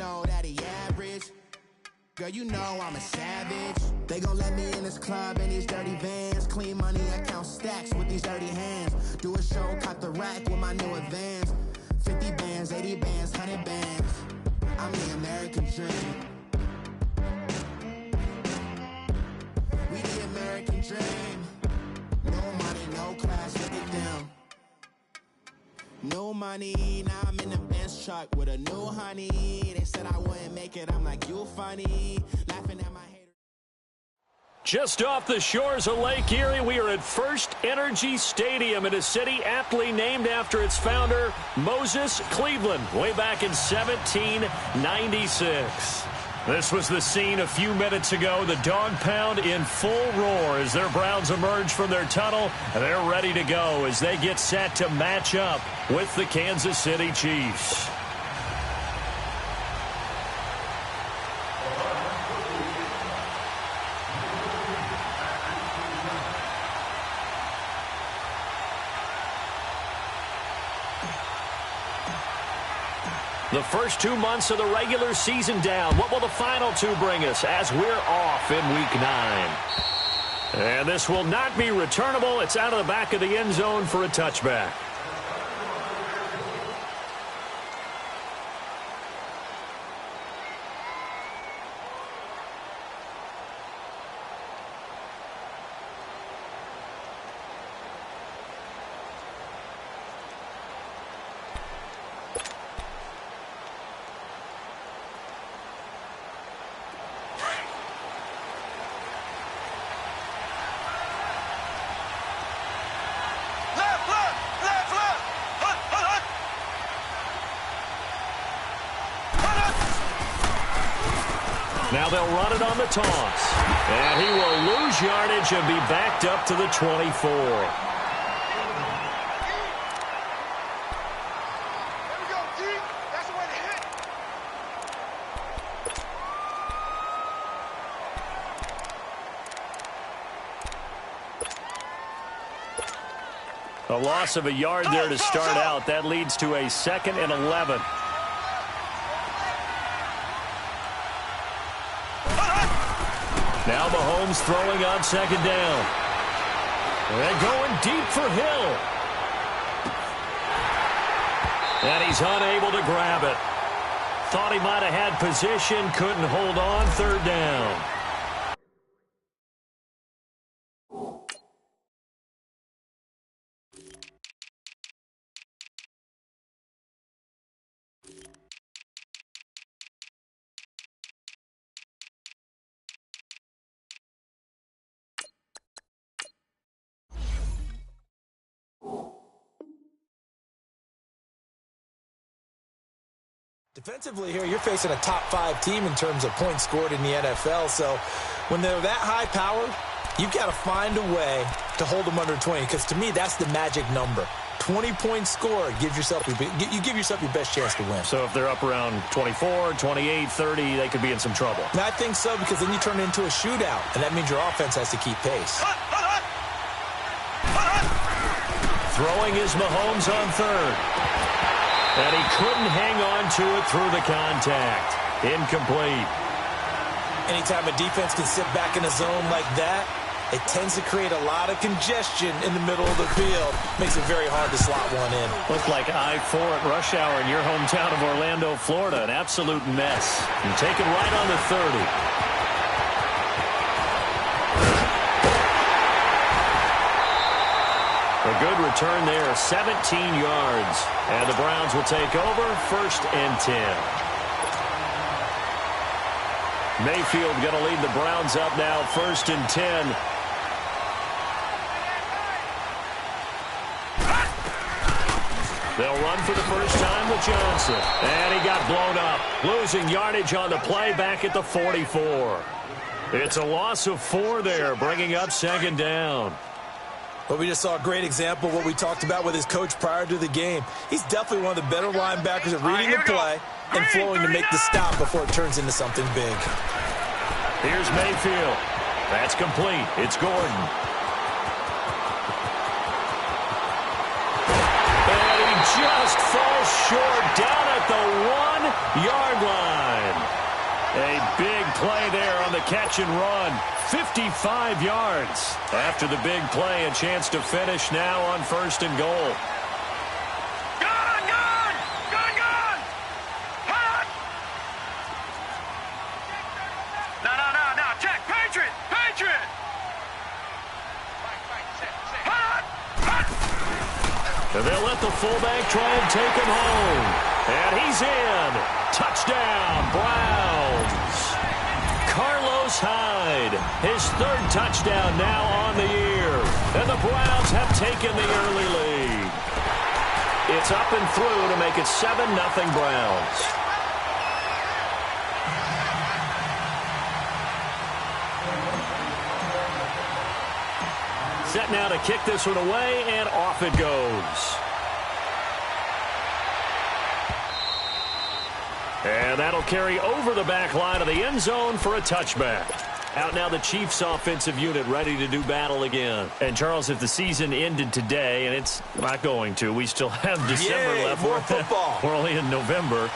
know that he average. Girl, you know I'm a savage. They gon' let me in this club in these dirty vans. Clean money, I count stacks with these dirty hands. Do a show, cop the rack with my new advance. 50 bands, 80 bands, 100 bands. I'm the American dream. We the American dream. No money, no class, look at them. No money, now I'm in the Benz truck with a new honey. They said I wouldn't make it, I'm like, you funny. Laughing at my haters. Just off the shores of Lake Erie, we are at First Energy Stadium in a city aptly named after its founder, Moses Cleveland, way back in 1796. This was the scene a few minutes ago. The dog pound in full roar as their Browns emerge from their tunnel. They're ready to go as they get set to match up with the Kansas City Chiefs. The first 2 months of the regular season down. What will the final two bring us as we're off in Week 9? And this will not be returnable. It's out of the back of the end zone for a touchback. Now they'll run it on the toss. And he will lose yardage and be backed up to the 24. A loss of a yard there to start out. That leads to a 2nd and 11. Now Mahomes throwing on 2nd down. And going deep for Hill. And he's unable to grab it. Thought he might have had position, couldn't hold on, 3rd down. Defensively here, you're facing a top 5 team in terms of points scored in the NFL. So when they're that high powered, you've got to find a way to hold them under 20. Because to me, that's the magic number. 20 points scored, you give yourself your best chance to win. So if they're up around 24, 28, 30, they could be in some trouble. And I think so, because then you turn it into a shootout, and that means your offense has to keep pace. Throwing is Mahomes on 3rd. And he couldn't hang on to it through the contact. Incomplete. Anytime a defense can sit back in a zone like that, it tends to create a lot of congestion in the middle of the field. Makes it very hard to slot one in. Looked like I-4 at rush hour in your hometown of Orlando, Florida. An absolute mess. And taken right on the 30. A good return there, 17 yards. And the Browns will take over, 1st and 10. Mayfield going to lead the Browns up now, 1st and 10. They'll run for the first time with Johnson. And he got blown up, losing yardage on the play back at the 44. It's a loss of 4 there, bringing up 2nd down. But we just saw a great example of what we talked about with his coach prior to the game. He's definitely one of the better linebackers at reading the play and flowing to make the stop before it turns into something big. Here's Mayfield. That's complete. It's Gordon. And he just falls short down at the 1-yard line. play there on the catch and run. 55 yards. After the big play, a chance to finish now on 1st and goal. And they'll let the fullback try and take him home. And he's in. Touchdown, Browns. Carlos Hyde, his 3rd touchdown now on the year. And the Browns have taken the early lead. It's up and through to make it 7-0 Browns. Set now to kick this one away, and off it goes. And that'll carry over the back line of the end zone for a touchback. Out now the Chiefs offensive unit ready to do battle again. And, Charles, if the season ended today, and it's not going to, we still have December left. More football. We're only in November.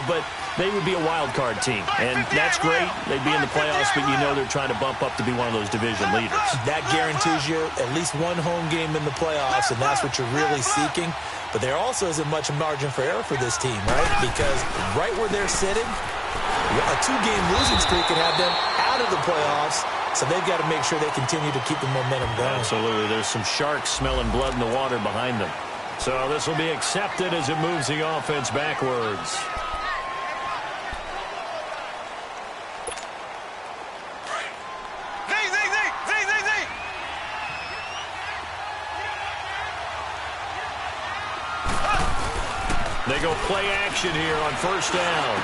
But they would be a wild card team. And that's great. They'd be in the playoffs, but you know they're trying to bump up to be one of those division leaders. That guarantees you at least one home game in the playoffs, and that's what you're really seeking. But there also isn't much margin for error for this team, right? Because right where they're sitting, a 2-game losing streak can have them out of the playoffs, so they've got to make sure they continue to keep the momentum going. Absolutely. There's some sharks smelling blood in the water behind them. So this will be accepted as it moves the offense backwards. They go play action here on 1st down.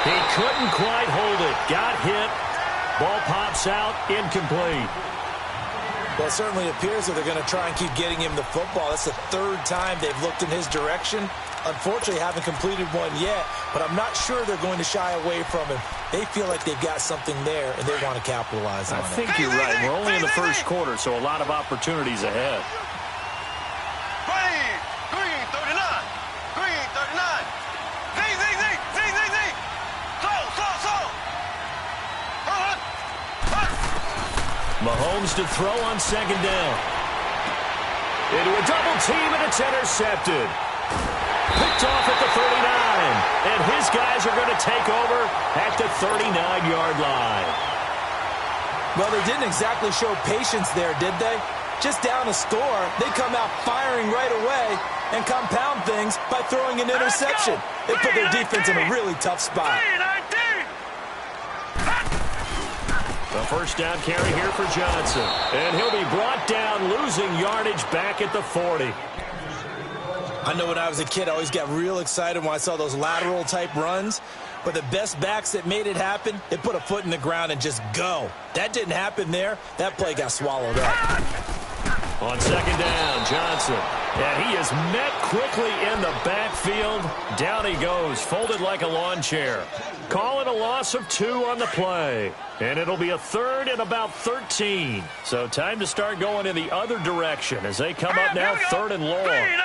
He couldn't quite hold it. Got hit. Ball pops out. Incomplete. Well, it certainly appears that they're going to try and keep getting him the football. That's the 3rd time they've looked in his direction. Unfortunately, haven't completed one yet, but I'm not sure they're going to shy away from him. They feel like they've got something there, and they want to capitalize on it. I think you're right. We're only in the 1st quarter, so a lot of opportunities ahead. Mahomes to throw on 2nd down. Into a double team, and it's intercepted. Picked off at the 39. And his guys are going to take over at the 39-yard line. Well, they didn't exactly show patience there, did they? Just down a score, they come out firing right away and compound things by throwing an interception. They put their defense in a really tough spot. The 1st down carry here for Johnson. And he'll be brought down, losing yardage back at the 40. I know when I was a kid, I always got real excited when I saw those lateral-type runs. But the best backs that made it happen, they put a foot in the ground and just go. That didn't happen there. That play got swallowed up. On 2nd down, Johnson. And he is met quickly in the backfield. Down he goes, folded like a lawn chair. Call it a loss of 2 on the play. And it'll be a 3rd and about 13. So time to start going in the other direction as they come up now 3rd and long. 3-19.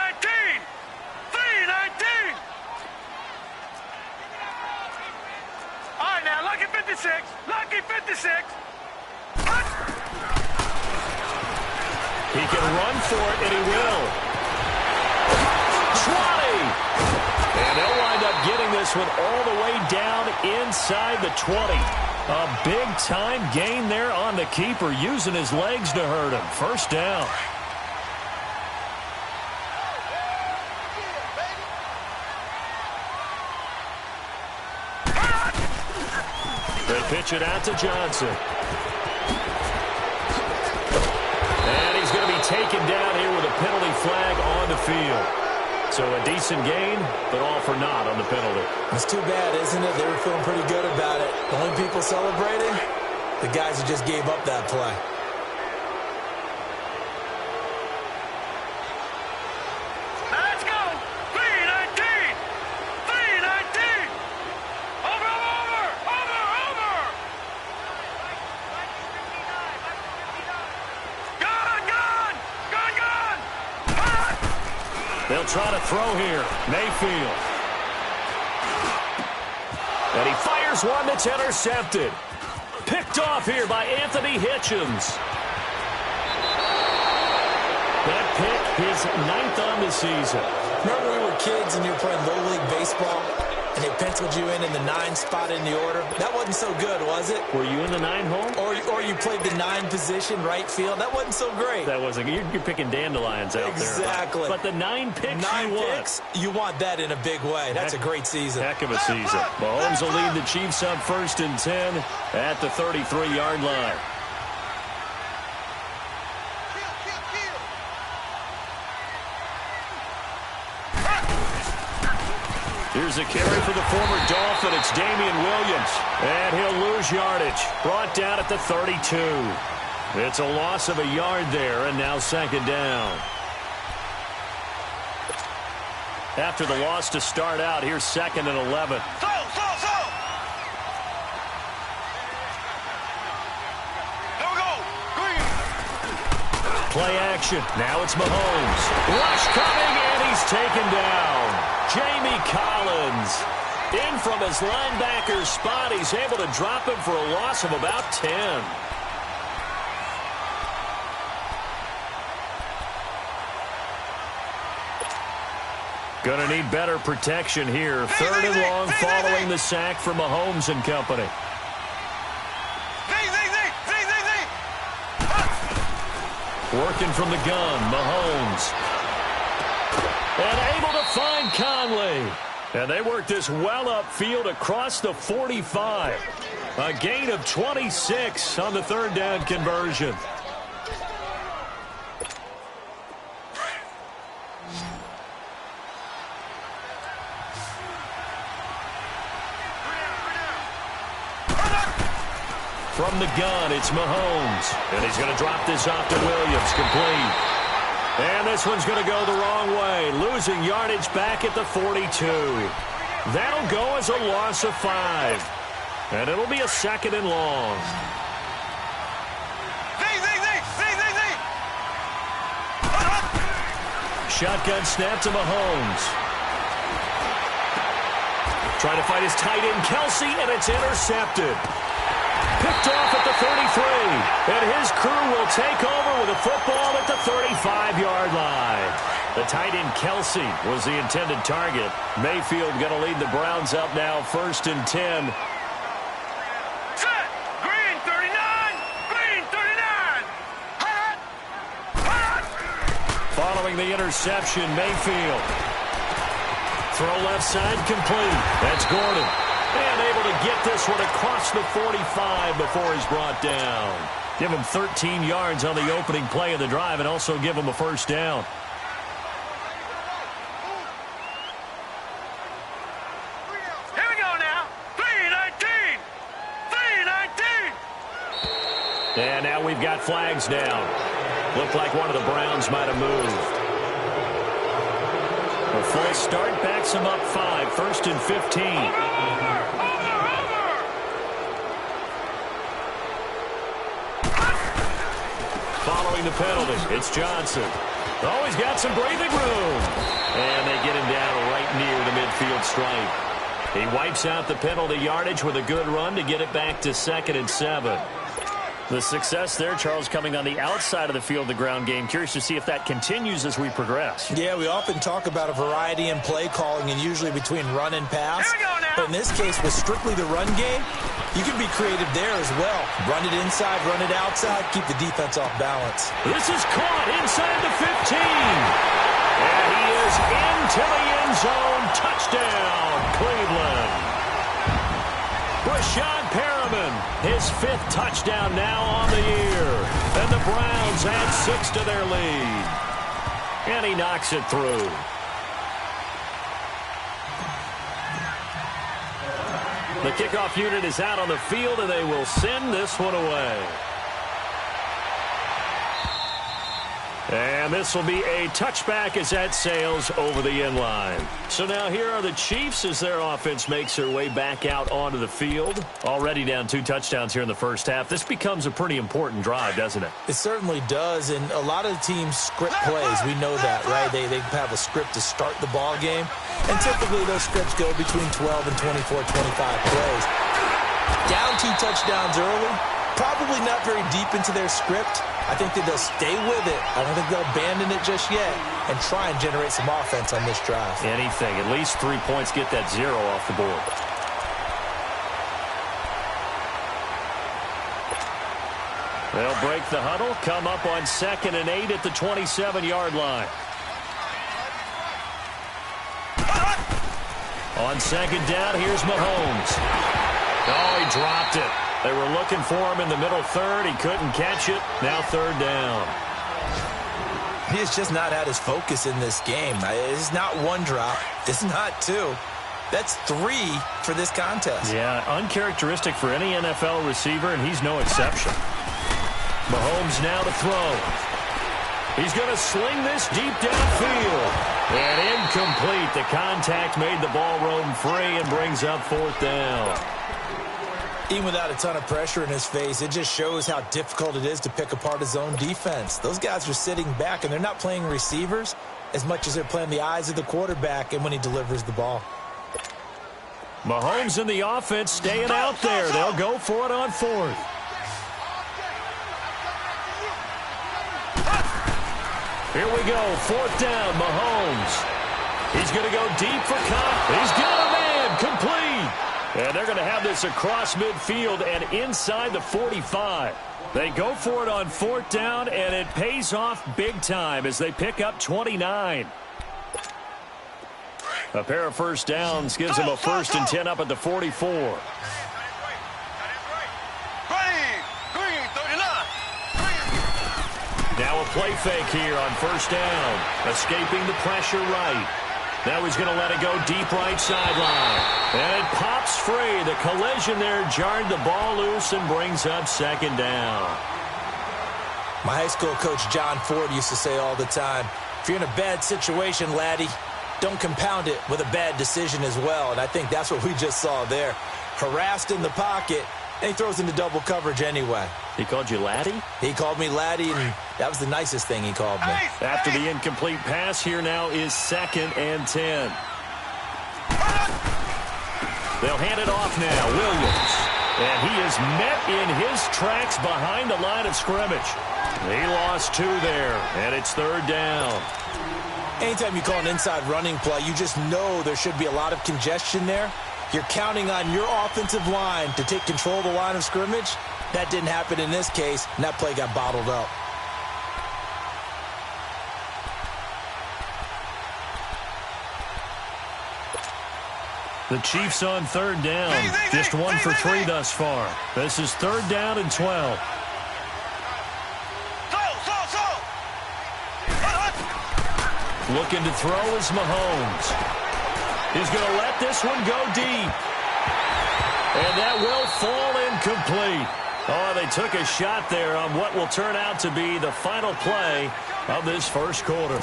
All right, now, lucky 56. Lucky 56. He can run for it, and he will. 20! And they'll wind up getting this one all the way down inside the 20. A big-time gain there on the keeper, using his legs to hurt him. 1st down. They pitch it out to Johnson. And he's going to be taken down here with a penalty flag on the field. So a decent gain, but all for naught on the penalty. It's too bad, isn't it? They were feeling pretty good about it. The only people celebrating, the guys who just gave up that play. Let's go. 3-19. 3-19. Over. Gone. They'll try to throw here. Mayfield. And he fires one that's intercepted. Picked off here by Anthony Hitchens. That pick, his 9th on the season. Remember when we were kids and you were playing Little League Baseball and they penciled you in the 9 spot in the order? That wasn't so good, was it? Were you in the 9 hole? Or you played the 9 position, right field? That wasn't so great. That wasn't. You're picking dandelions out there. Exactly. But the 9 picks 9 you want. picks, you want that in a big way. That's a great season. Heck of a season. Mahomes will lead the Chiefs up 1st and 10 at the 33-yard line. Here's a carry for the former Dolphin. It's Damian Williams. And he'll lose yardage. Brought down at the 32. It's a loss of a yard there, and now 2nd down. After the loss to start out, here's 2nd and 11. Play action. Now it's Mahomes. Rush coming, and he's taken down. Jamie Collins in from his linebacker spot. He's able to drop him for a loss of about 10. Gonna need better protection here. 3rd and long following the sack from Mahomes and company. Working from the gun, Mahomes. And able to find Conley. And they work this well upfield across the 45. A gain of 26 on the 3rd down conversion. From the gun, it's Mahomes. And he's going to drop this off to Williams, complete. And this one's going to go the wrong way, losing yardage back at the 42. That'll go as a loss of 5. And it'll be a 2nd and long. Shotgun snap to Mahomes. Trying to fight his tight end, Kelsey, and it's intercepted. Picked off at the 33, and his crew will take over with a football at the 35-yard line. The tight end Kelsey was the intended target. Mayfield going to lead the Browns up now, 1st and 10. Set! Green 39! Green 39! Hot! Hot! Following the interception, Mayfield. Throw left side complete. That's Gordon. And able to get this one across the 45 before he's brought down. Give him 13 yards on the opening play of the drive and also give him a 1st down. Here we go now. 3-19! 3-19! And now we've got flags down. Looked like one of the Browns might have moved. A full start backs him up 5, 1st and 15. Following the penalty, it's Johnson. Oh, he's got some breathing room. And they get him down right near the midfield stripe. He wipes out the penalty yardage with a good run to get it back to 2nd and 7. The success there, Charles, coming on the outside of the field, the ground game. Curious to see if that continues as we progress. Yeah, we often talk about a variety in play calling and usually between run and pass. Here we go now. But in this case, with strictly the run game, you can be creative there as well. Run it inside, run it outside, keep the defense off balance. This is caught inside the 15. And he is into the end zone. Touchdown, Cleveland. Rashad Perriman, his 5th touchdown now on the year. And the Browns add 6 to their lead. And he knocks it through. The kickoff unit is out on the field, and they will send this one away. And this will be a touchback as that sails over the end line. So now here are the Chiefs as their offense makes their way back out onto the field. Already down 2 touchdowns here in the first half. This becomes a pretty important drive, doesn't it? It certainly does, and a lot of teams script plays. We know that, right? They have a script to start the ball game, and typically those scripts go between 12 and 24, 25 plays. Down 2 touchdowns early, probably not very deep into their script. I think that they'll stay with it. I don't think they'll abandon it just yet and try and generate some offense on this drive. Anything. At least 3 points, get that 0 off the board. They'll break the huddle, come up on 2nd and 8 at the 27-yard line. On 2nd down, here's Mahomes. Oh, he dropped it. They were looking for him in the middle third. He couldn't catch it. Now 3rd down. He has just not had his focus in this game. It's not 1 drop. It's not 2. That's 3 for this contest. Yeah, uncharacteristic for any NFL receiver, and he's no exception. Mahomes now to throw. He's going to sling this deep downfield. And incomplete. The contact made the ball roam free and brings up 4th down. Even without a ton of pressure in his face, it just shows how difficult it is to pick apart his own defense. Those guys are sitting back, and they're not playing receivers as much as they're playing the eyes of the quarterback and when he delivers the ball. Mahomes and the offense staying out there. They'll go for it on 4th. Here we go, 4th down, Mahomes. He's going to go deep for Cobb. He's got a man, complete. And they're going to have this across midfield and inside the 45. They go for it on 4th down, and it pays off big time as they pick up 29. A pair of 1st downs gives them a 1st and 10 up at the 44. Now a play fake here on 1st down. Escaping the pressure right. Now he's going to let it go deep right sideline. And it pops free. The collision there jarred the ball loose and brings up 2nd down. My high school coach John Ford used to say all the time, if you're in a bad situation, laddie, don't compound it with a bad decision as well. And I think that's what we just saw there. Harassed in the pocket, and he throws into double coverage anyway. He called you laddie? He called me laddie, and that was the nicest thing he called me. After the incomplete pass, here now is 2nd and 10. They'll hand it off now. Williams. And he is met in his tracks behind the line of scrimmage. He lost 2 there, and it's 3rd down. Anytime you call an inside running play, you just know there should be a lot of congestion there. You're counting on your offensive line to take control of the line of scrimmage. That didn't happen in this case, and that play got bottled up. The Chiefs on 3rd down. Just 1 for 3 thus far. This is 3rd down and 12. Looking to throw is Mahomes. He's going to let this one go deep. And that will fall incomplete. Oh, they took a shot there on what will turn out to be the final play of this 1st quarter.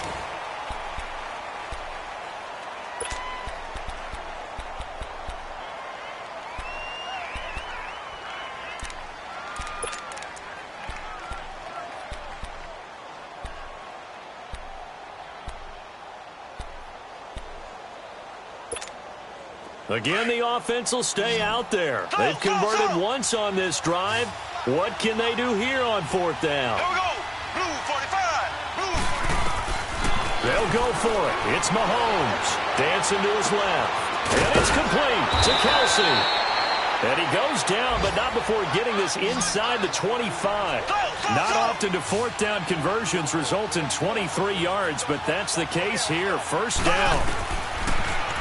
Again, the offense will stay out there. They've converted once on this drive. What can they do here on 4th down? Here we go. Blue 45. Blue. They'll go for it. It's Mahomes. Dancing to his left. And it's complete to Kelsey. And he goes down, but not before getting this inside the 25. Not often do 4th down conversions result in 23 yards, but that's the case here. 1st down.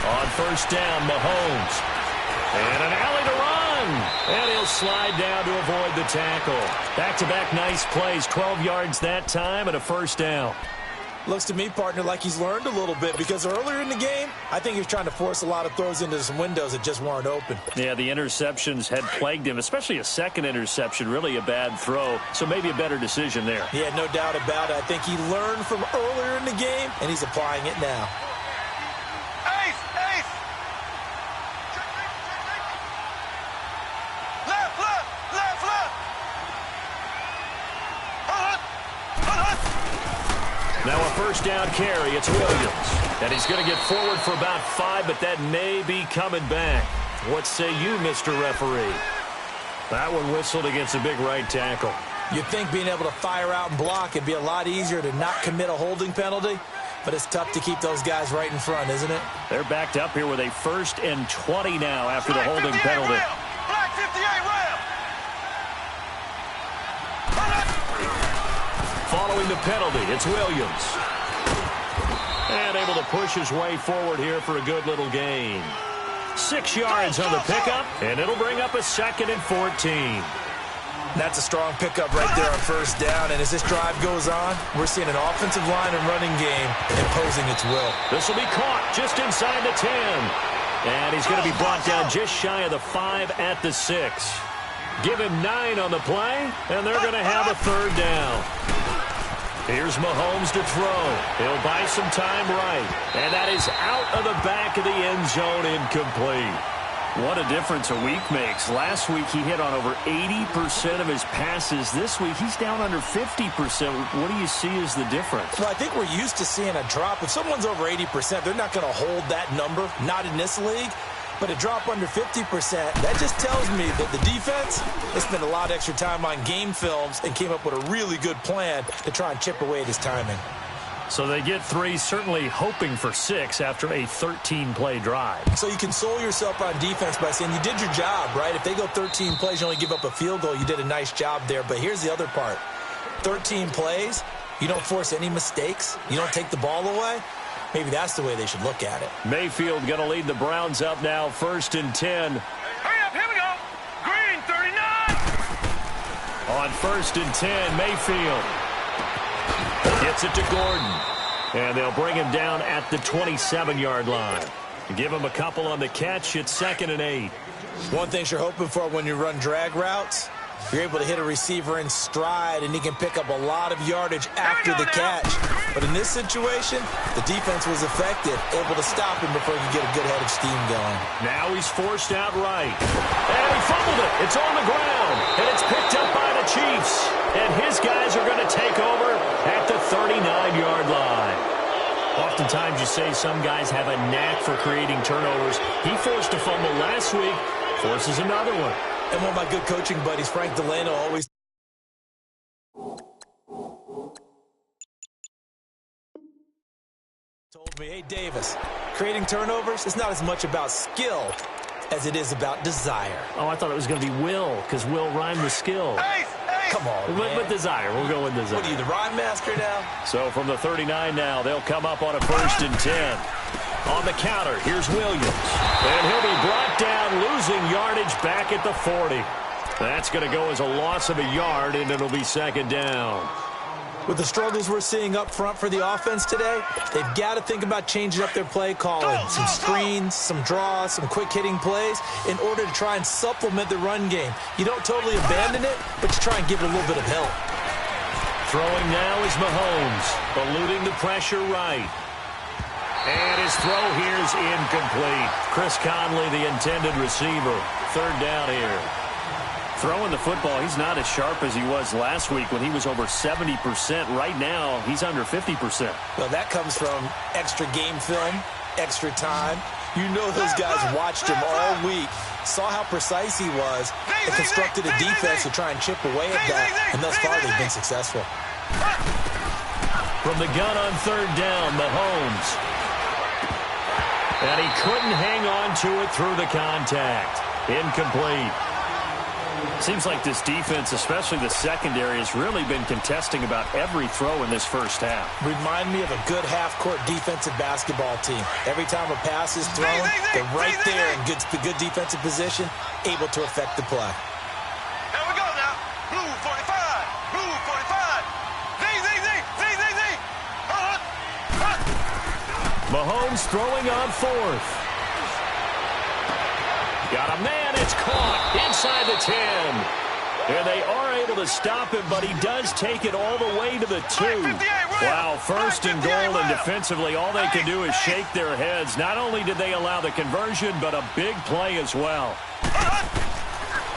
On 1st down, Mahomes. And an alley to run. And he'll slide down to avoid the tackle. Back-to-back nice plays. 12 yards that time and a 1st down. Looks to me, partner, like he's learned a little bit, because earlier in the game, I think he was trying to force a lot of throws into some windows that just weren't open. Yeah, the interceptions had plagued him, especially a second interception, really a bad throw, so maybe a better decision there. Yeah, no doubt about it. I think he learned from earlier in the game, and he's applying it now. Ace! Ace! Left, left, left, left! Now a first down carry. It's Williams. And he's going to get forward for about 5, but that may be coming back. What say you, Mr. Referee? That one whistled against a big right tackle. You'd think being able to fire out and block it'd be a lot easier to not commit a holding penalty, but it's tough to keep those guys right in front, isn't it? They're backed up here with a 1st and 20 now after the holding penalty. Black 58 round! Following the penalty, it's Williams. And able to push his way forward here for a good little gain. 6 yards on the pickup, and it'll bring up a 2nd and 14. That's a strong pickup right there on 1st down, and as this drive goes on, we're seeing an offensive line and running game imposing its will. This will be caught just inside the 10. And he's going to be brought down just shy of the 5 at the 6. Give him 9 on the play, and they're going to have a 3rd down. Here's Mahomes to throw. He'll buy some time right. And that is out of the back of the end zone, incomplete. What a difference a week makes. Last week he hit on over 80% of his passes. This week he's down under 50%. What do you see as the difference? Well, I think we're used to seeing a drop. If someone's over 80%, they're not going to hold that number, not in this league. But a drop under 50%, that just tells me that the defense has spent a lot of extra time on game films and came up with a really good plan to try and chip away at his timing. So they get 3, certainly hoping for 6 after a 13-play drive. So you console yourself on defense by saying you did your job, right? If they go 13 plays, you only give up a field goal, you did a nice job there. But here's the other part. 13 plays, you don't force any mistakes, you don't take the ball away. Maybe that's the way they should look at it. Mayfield going to lead the Browns up now, 1st and 10. Hurry up, here we go! Green, 39! On 1st and 10, Mayfield gets it to Gordon. And they'll bring him down at the 27-yard line. Give him a couple on the catch. It's 2nd and 8. One thing you're hoping for when you run drag routes, you're able to hit a receiver in stride, and he can pick up a lot of yardage after the catch. But in this situation, the defense was effective, able to stop him before he could get a good head of steam going. Now he's forced out right. And he fumbled it. It's on the ground. And it's picked up by the Chiefs. And his guys are going to take over at the 39-yard line. Oftentimes you say some guys have a knack for creating turnovers. He forced a fumble last week, forces another one. And one of my good coaching buddies, Frank Delano, always told me, hey, Davis, creating turnovers is not as much about skill as it is about desire. Oh, I thought it was going to be will, because will rhyme with skill. Ace! Ace! Come on, man. But desire. We'll go with desire. What are you, the rhyme master now? So from the 39 now, they'll come up on a 1st and 10. On the counter, here's Williams. And he'll be brought down, losing yardage back at the 40. That's going to go as a loss of a yard, and it'll be 2nd down. With the struggles we're seeing up front for the offense today, they've got to think about changing up their play calling. Some screens, some draws, some quick-hitting plays in order to try and supplement the run game. You don't totally abandon it, but you try and give it a little bit of help. Throwing now is Mahomes, eluding the pressure right. And his throw here is incomplete. Chris Conley, the intended receiver. 3rd down here. Throwing the football, he's not as sharp as he was last week when he was over 70%. Right now, he's under 50%. Well, that comes from extra game film, extra time. You know those guys watched him all week, saw how precise he was, and constructed a defense to try and chip away at that, and thus far they've been successful. From the gun on 3rd down, Mahomes. And he couldn't hang on to it through the contact. Incomplete. Seems like this defense, especially the secondary, has really been contesting about every throw in this first half. Remind me of a good half-court defensive basketball team. Every time a pass is thrown, they're right there in good defensive position, able to affect the play. Here we go now. Blue 45. Blue 45. Z. Mahomes throwing on fourth. Got a man. It's caught inside the 10. And they are able to stop him, but he does take it all the way to the 2. Wow, first and goal, and defensively all they can do is shake their heads. Not only did they allow the conversion, but a big play as well.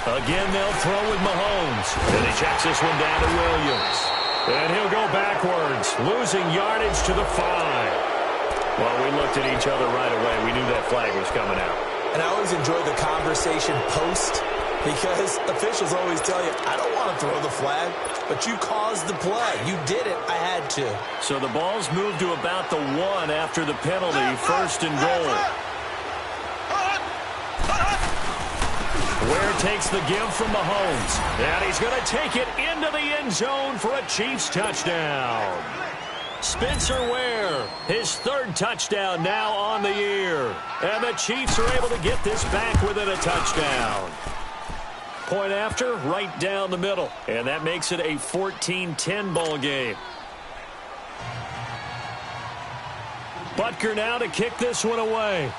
Again, they'll throw with Mahomes. And he checks this one down to Williams. And he'll go backwards, losing yardage to the 5. Well, we looked at each other right away. We knew that flag was coming out. And I always enjoy the conversation post, because officials always tell you, I don't want to throw the flag, but you caused the play. You did it. I had to. So the ball's moved to about the 1 after the penalty, first and goal. Ware takes the give from Mahomes, and he's going to take it into the end zone for a Chiefs touchdown. Spencer Ware, his 3rd touchdown now on the year. And the Chiefs are able to get this back within a touchdown. Point after, right down the middle. And that makes it a 14-10 ball game. Butker now to kick this one away.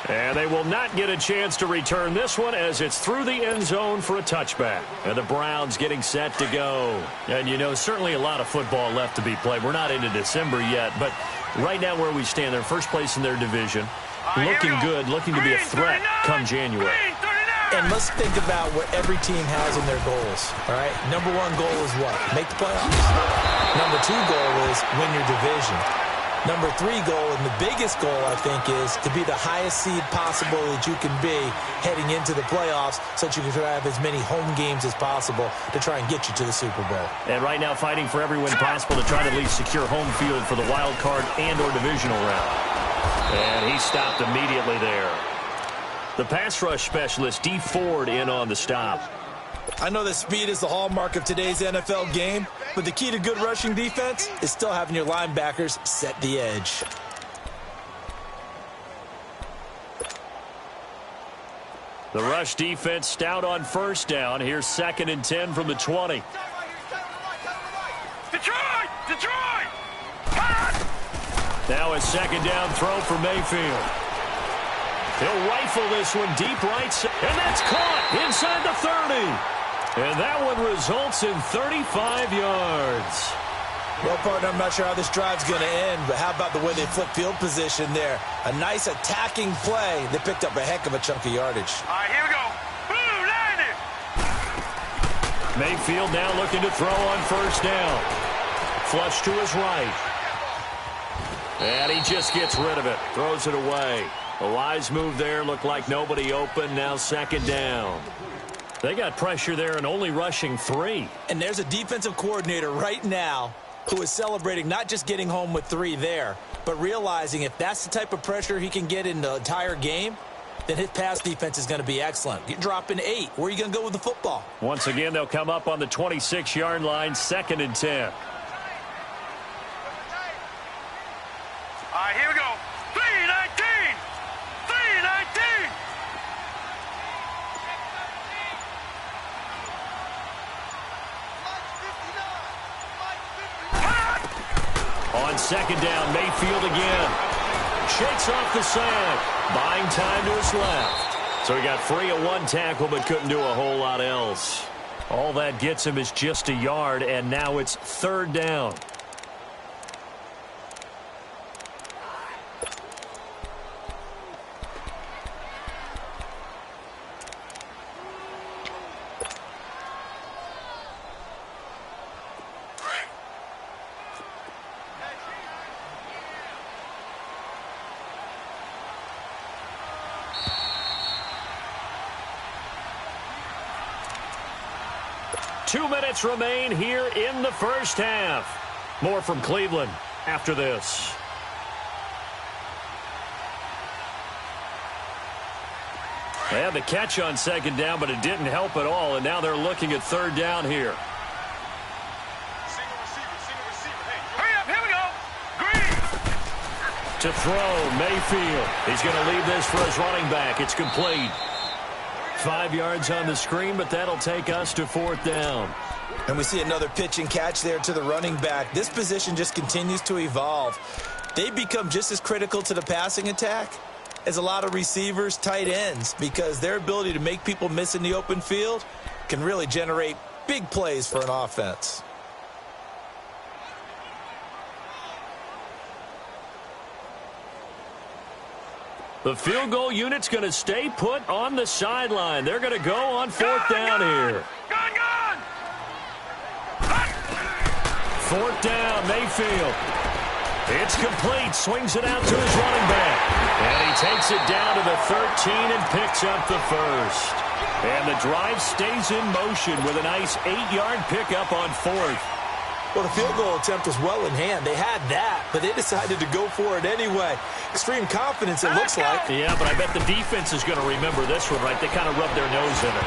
And they will not get a chance to return this one as it's through the end zone for a touchback. And the Browns getting set to go. And, you know, certainly a lot of football left to be played. We're not into December yet, but right now where we stand, they're first place in their division. Looking good, looking to be a threat come January. And let's think about what every team has in their goals, all right? Number 1 goal is what? Make the playoffs. Number 2 goal is win your division. Number 3 goal, and the biggest goal, I think, is to be the highest seed possible that you can be heading into the playoffs so that you can have as many home games as possible to try and get you to the Super Bowl. And right now fighting for every win possible to try to at least secure home field for the wild card and or divisional round. And he stopped immediately there. The pass rush specialist, D. Ford, in on the stop. I know that speed is the hallmark of today's NFL game, but the key to good rushing defense is still having your linebackers set the edge. The rush defense stout on first down. Here's 2nd and 10 from the 20. Detroit! Detroit! Now a 2nd down throw for Mayfield. He'll rifle this one deep right side, and that's caught inside the 30. And that one results in 35 yards. Well, partner, I'm not sure how this drive's going to end, but how about the way they flip field position there? A nice attacking play. They picked up a heck of a chunk of yardage. All right, here we go. Boom, landed. Mayfield now looking to throw on first down. Flush to his right. And he just gets rid of it. Throws it away. A wise move there. Looked like nobody open. Now 2nd down. They got pressure there and only rushing 3. And there's a defensive coordinator right now who is celebrating not just getting home with 3 there, but realizing if that's the type of pressure he can get in the entire game, then his pass defense is going to be excellent. You're dropping 8. Where are you going to go with the football? Once again, they'll come up on the 26-yard line, 2nd and 10. All right, here we go. 3-19. 3-19. On 2nd down, Mayfield again. Shakes off the sack. Buying time to his left. So he got free of 1 tackle, but couldn't do a whole lot else. All that gets him is just a yard, and now it's 3rd down. Two minutes remain here in the first half. More from Cleveland after this. They had the catch on 2nd down, but it didn't help at all, and now they're looking at 3rd down here. Hurry up, here we go. Green. To throw, Mayfield. He's going to leave this for his running back. It's complete. 5 yards on the screen, but that'll take us to 4th down. And we see another pitch and catch there to the running back. This position just continues to evolve. They become just as critical to the passing attack as a lot of receivers, tight ends, because their ability to make people miss in the open field can really generate big plays for an offense. The field goal unit's going to stay put on the sideline. They're going to go on fourth down here. Gone! Fourth down, Mayfield. It's complete. Swings it out to his running back. And he takes it down to the 13 and picks up the first. And the drive stays in motion with a nice 8-yard pickup on fourth. Well, the field goal attempt was well in hand. They had that, but they decided to go for it anyway. Extreme confidence, it looks like. Yeah, but I bet the defense is going to remember this one, right? They kind of rubbed their nose in it.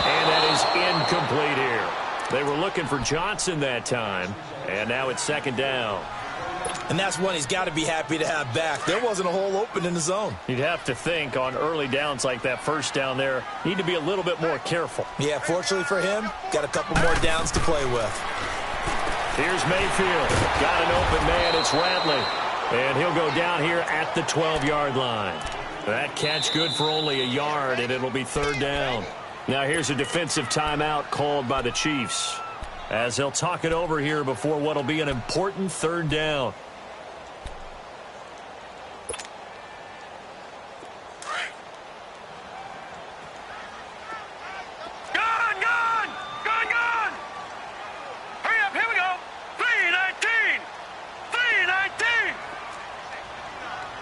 And that is incomplete here. They were looking for Johnson that time, and now it's second down. And that's one he's got to be happy to have back. There wasn't a hole open in the zone. You'd have to think on early downs like that first down there, need to be a little bit more careful. Yeah, fortunately for him, got a couple more downs to play with. Here's Mayfield. Got an open man. It's Ratley. And he'll go down here at the 12-yard line. That catch good for only a yard, and it'll be third down. Now here's a defensive timeout called by the Chiefs, as they'll talk it over here before what'll be an important third down. Gone! Hurry up, here we go. 3:19.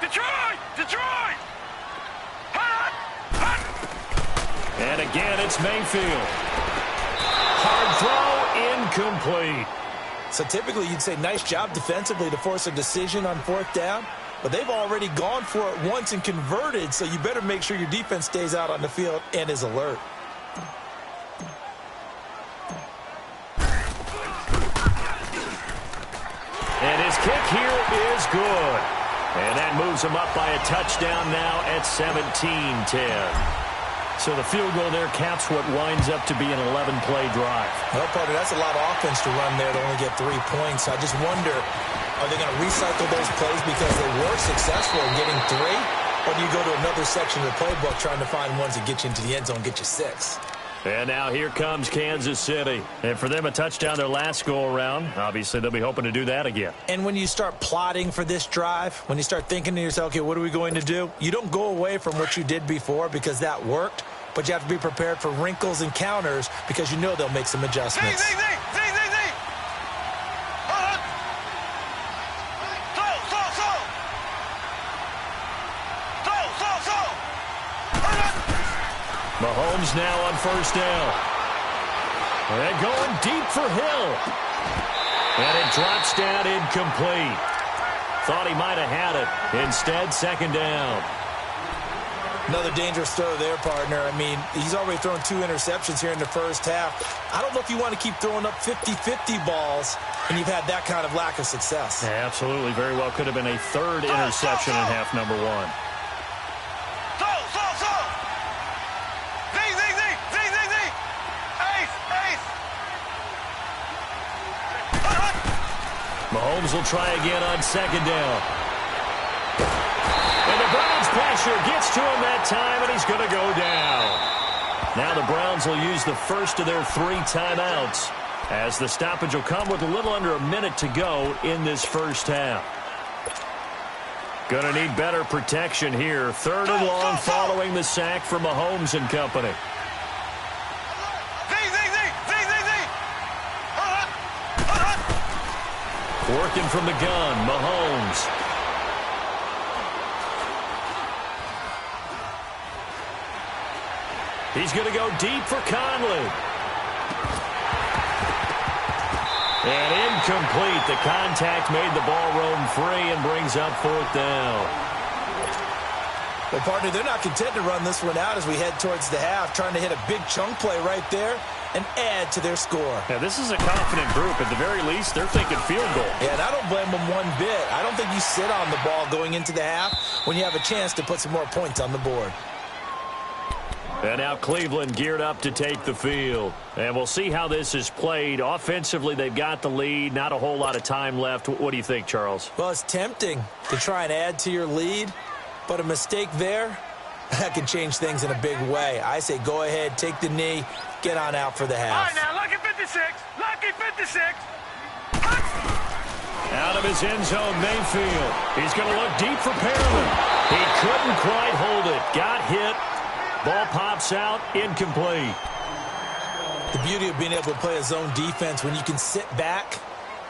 Detroit! And again, it's Mayfield. Hard throw, incomplete. So typically you'd say nice job defensively to force a decision on fourth down, but they've already gone for it once and converted, so you better make sure your defense stays out on the field and is alert. And his kick here is good. And that moves him up by a touchdown now at 17-10. So the field goal there caps what winds up to be an 11-play drive. Well, partner, that's a lot of offense to run there to only get 3 points. I just wonder, are they going to recycle those plays because they were successful in getting 3? Or do you go to another section of the playbook trying to find ones that get you into the end zone, get you 6? And now here comes Kansas City. And for them, a touchdown their last go-around. Obviously, they'll be hoping to do that again. And when you start plotting for this drive, when you start thinking to yourself, okay, what are we going to do? You don't go away from what you did before because that worked, but you have to be prepared for wrinkles and counters because you know they'll make some adjustments. Mahomes now on first down. And going deep for Hill. And it drops down incomplete. Thought he might have had it. Instead, second down. Another dangerous throw there, partner. I mean, he's already thrown 2 interceptions here in the first half. I don't know if you want to keep throwing up 50-50 balls and you've had that kind of lack of success. Yeah, absolutely. Very well could have been a third interception in half number 1. Mahomes will try again on second down. And the Browns pressure gets to him that time, and he's going to go down. Now the Browns will use the first of their 3 timeouts, as the stoppage will come with a little under a minute to go in this first half. Going to need better protection here. Third and long following the sack from Mahomes and company. Working from the gun, Mahomes. He's going to go deep for Conley. And incomplete. The contact made the ball roam free and brings up fourth down. Well, partner, they're not content to run this one out as we head towards the half, trying to hit a big chunk play right there and add to their score. Yeah, this is a confident group. At the very least, they're thinking field goal. Yeah, and I don't blame them one bit. I don't think you sit on the ball going into the half when you have a chance to put some more points on the board. And now Cleveland geared up to take the field. And we'll see how this is played. Offensively, they've got the lead. Not a whole lot of time left. What do you think, Charles? Well, it's tempting to try and add to your lead, but a mistake there, that can change things in a big way. I say go ahead, take the knee, get on out for the half. All right, now, lucky 56. Lucky 56. Out of his end zone, Mayfield. He's going to look deep for Perriman. He couldn't quite hold it. Got hit. Ball pops out, incomplete. The beauty of being able to play a zone defense, when you can sit back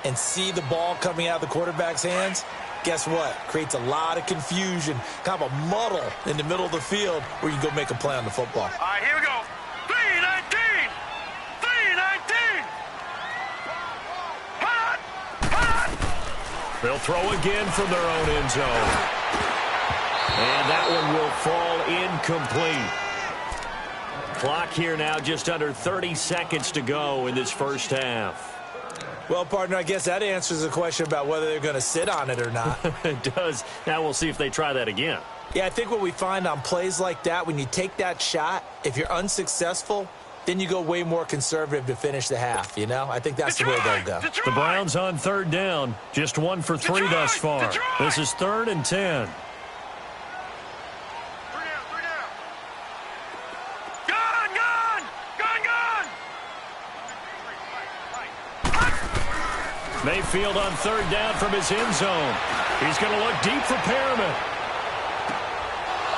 and see the ball coming out of the quarterback's hands, guess what? Creates a lot of confusion, kind of a muddle in the middle of the field where you can go make a play on the football. All right, here we go. 3-19. 3-19. Hot. Hot. They'll throw again from their own end zone. And that one will fall incomplete. Clock here now, just under 30 seconds to go in this first half. Well, partner, I guess that answers the question about whether they're going to sit on it or not. It does. Now we'll see if they try that again. Yeah, I think what we find on plays like that, when you take that shot, if you're unsuccessful, then you go way more conservative to finish the half, you know? I think that's the way they'll go. The Browns on third down. Just 1 for 3 thus far. This is 3rd and 10. Mayfield on third down from his end zone. He's going to look deep for Perriman.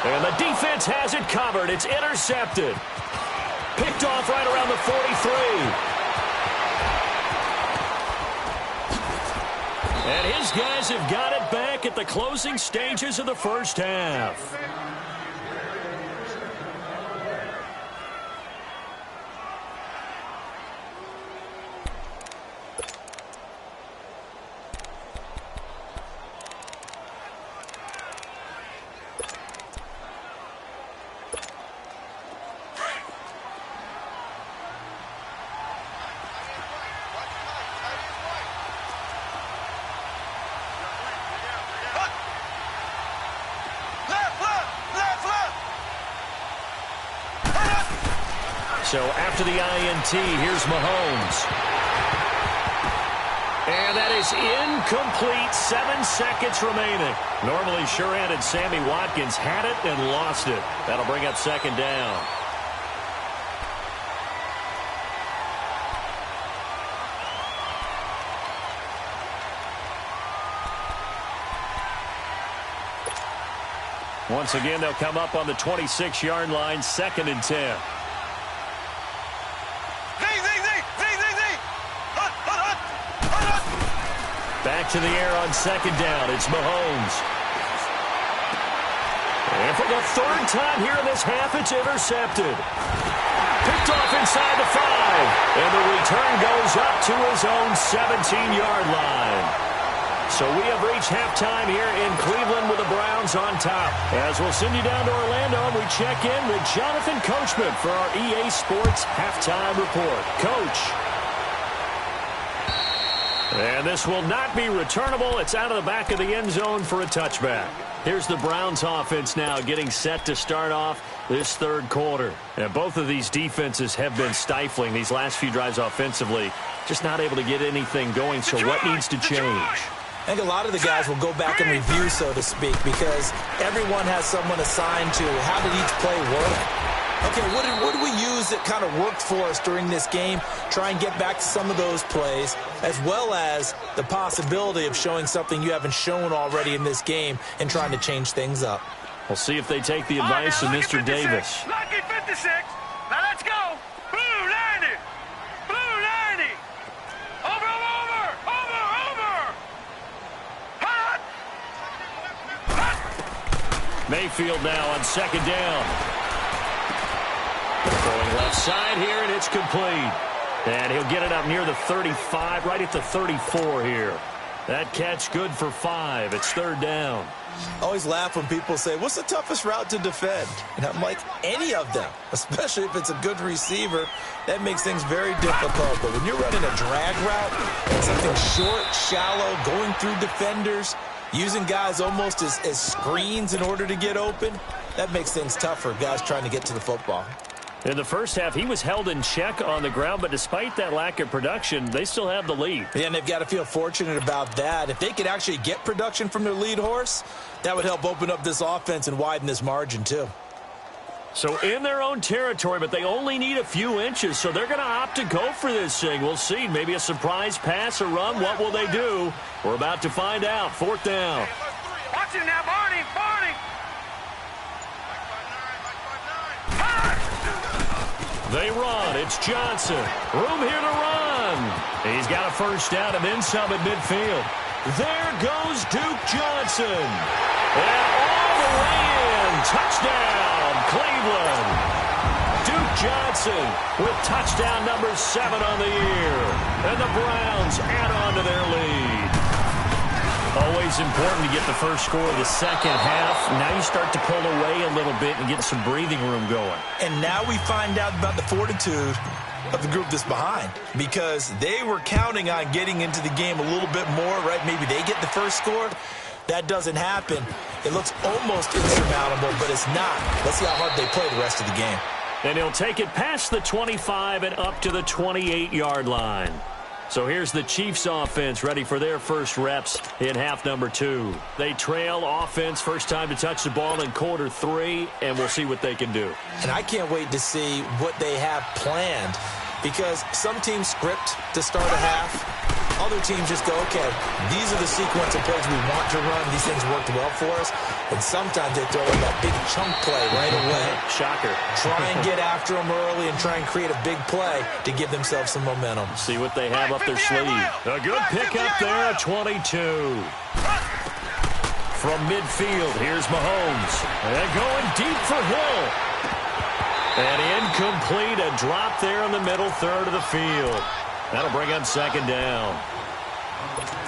And the defense has it covered. It's intercepted. Picked off right around the 43. And his guys have got it back at the closing stages of the first half. So after the INT, here's Mahomes. And that is incomplete. 7 seconds remaining. Normally sure-handed Sammy Watkins had it and lost it. That'll bring up 2nd down. Once again, they'll come up on the 26-yard line, 2nd and 10. Back to the air on 2nd down. It's Mahomes. And for the 3rd time here in this half, it's intercepted. Picked off inside the 5. And the return goes up to his own 17-yard line. So we have reached halftime here in Cleveland with the Browns on top. As we'll send you down to Orlando, we check in with Jonathan Coachman for our EA Sports Halftime Report. Coach. And this will not be returnable. It's out of the back of the end zone for a touchback. Here's the Browns offense now getting set to start off this 3rd quarter. And both of these defenses have been stifling these last few drives offensively. Just not able to get anything going. So what needs to change? I think a lot of the guys will go back and review, so to speak, because everyone has someone assigned to how did each play work. Okay, what did we use that kind of worked for us during this game? Try and get back to some of those plays, as well as the possibility of showing something you haven't shown already in this game and trying to change things up. We'll see if they take the advice of Mr. Davis. Lucky 56. Now let's go. Blue 90. Blue 90. Over. Hot. Hot. Mayfield now on 2nd down. Throwing left side here, and it's complete. And he'll get it up near the 35, right at the 34 here. That catch good for 5. It's 3rd down. I always laugh when people say, what's the toughest route to defend? And I'm like, any of them, especially if it's a good receiver. That makes things very difficult. But when you're running a drag route, something short, shallow, going through defenders, using guys almost as screens in order to get open, that makes things tough for guys trying to get to the football. In the first half, he was held in check on the ground, but despite that lack of production, they still have the lead. Yeah, and they've got to feel fortunate about that. If they could actually get production from their lead horse, that would help open up this offense and widen this margin too. So in their own territory, but they only need a few inches, so they're going to opt to go for this thing. We'll see. Maybe a surprise pass or run. What will they do? We're about to find out. 4th down. Watch it now, Barney. They run. It's Johnson. Room here to run. He's got a first down and then some at midfield. There goes Duke Johnson. And all the way in. Touchdown, Cleveland. Duke Johnson with touchdown number 7 on the year. And the Browns add on to their lead. Always important to get the first score of the second half. Now you start to pull away a little bit and get some breathing room going. And now we find out about the fortitude of the group that's behind, because they were counting on getting into the game a little bit more, right? Maybe they get the first score. That doesn't happen. It looks almost insurmountable, but it's not. Let's see how hard they play the rest of the game. And he'll take it past the 25 and up to the 28-yard line. So here's the Chiefs offense ready for their first reps in half number 2. They trail offense, first time to touch the ball in quarter 3, and we'll see what they can do. And I can't wait to see what they have planned, because some teams script to start a half. Other teams just go, okay, these are the sequence of plays we want to run. These things worked well for us. And sometimes they throw in that big chunk play right away. Shocker. Try and get after them early and try and create a big play to give themselves some momentum. See what they have up their sleeve. A good pickup there at 22. From midfield, here's Mahomes. And going deep for Hill. And incomplete, a drop there in the middle third of the field. That'll bring up 2nd down.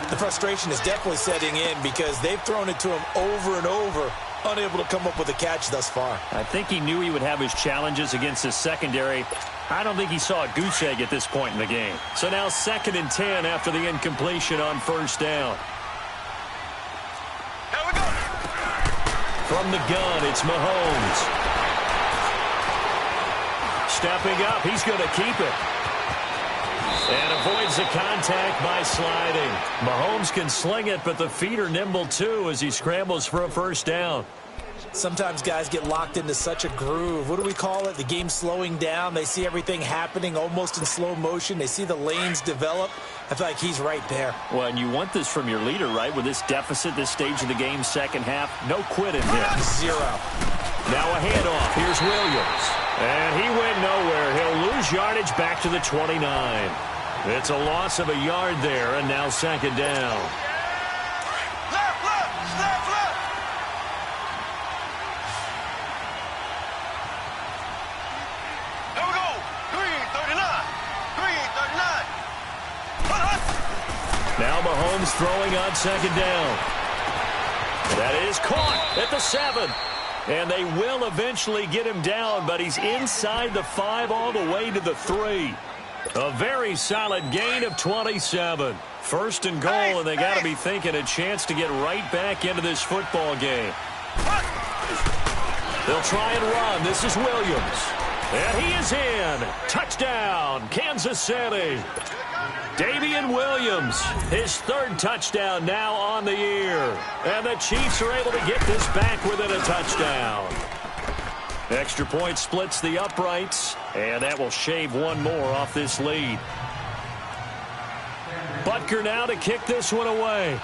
The frustration is definitely setting in because they've thrown it to him over and over, unable to come up with a catch thus far. I think he knew he would have his challenges against his secondary. I don't think he saw a goose egg at this point in the game. So now 2nd and 10 after the incompletion on 1st down. Here we go. From the gun, it's Mahomes. Stepping up, he's going to keep it. And avoids the contact by sliding. Mahomes can sling it, but the feet are nimble too as he scrambles for a first down. Sometimes guys get locked into such a groove. What do we call it? The game's slowing down. They see everything happening almost in slow motion. They see the lanes develop. I feel like he's right there. Well, and you want this from your leader, right? With this deficit, this stage of the game, second half, no quitting here. 0. Now a handoff. Here's Williams. And he went nowhere. He'll lose yardage back to the 29. It's a loss of a yard there, and now 2nd down. Left. Here we go. 339. Now Mahomes throwing on 2nd down. That is caught at the 7. And they will eventually get him down, but he's inside the 5 all the way to the 3. A very solid gain of 27. 1st and goal, and they got to be thinking a chance to get right back into this football game. They'll try and run. This is Williams. And he is in. Touchdown, Kansas City. Damian Williams, his 3rd touchdown now on the year. And the Chiefs are able to get this back within a touchdown. Extra point splits the uprights, and that will shave one more off this lead. Butker now to kick this one away.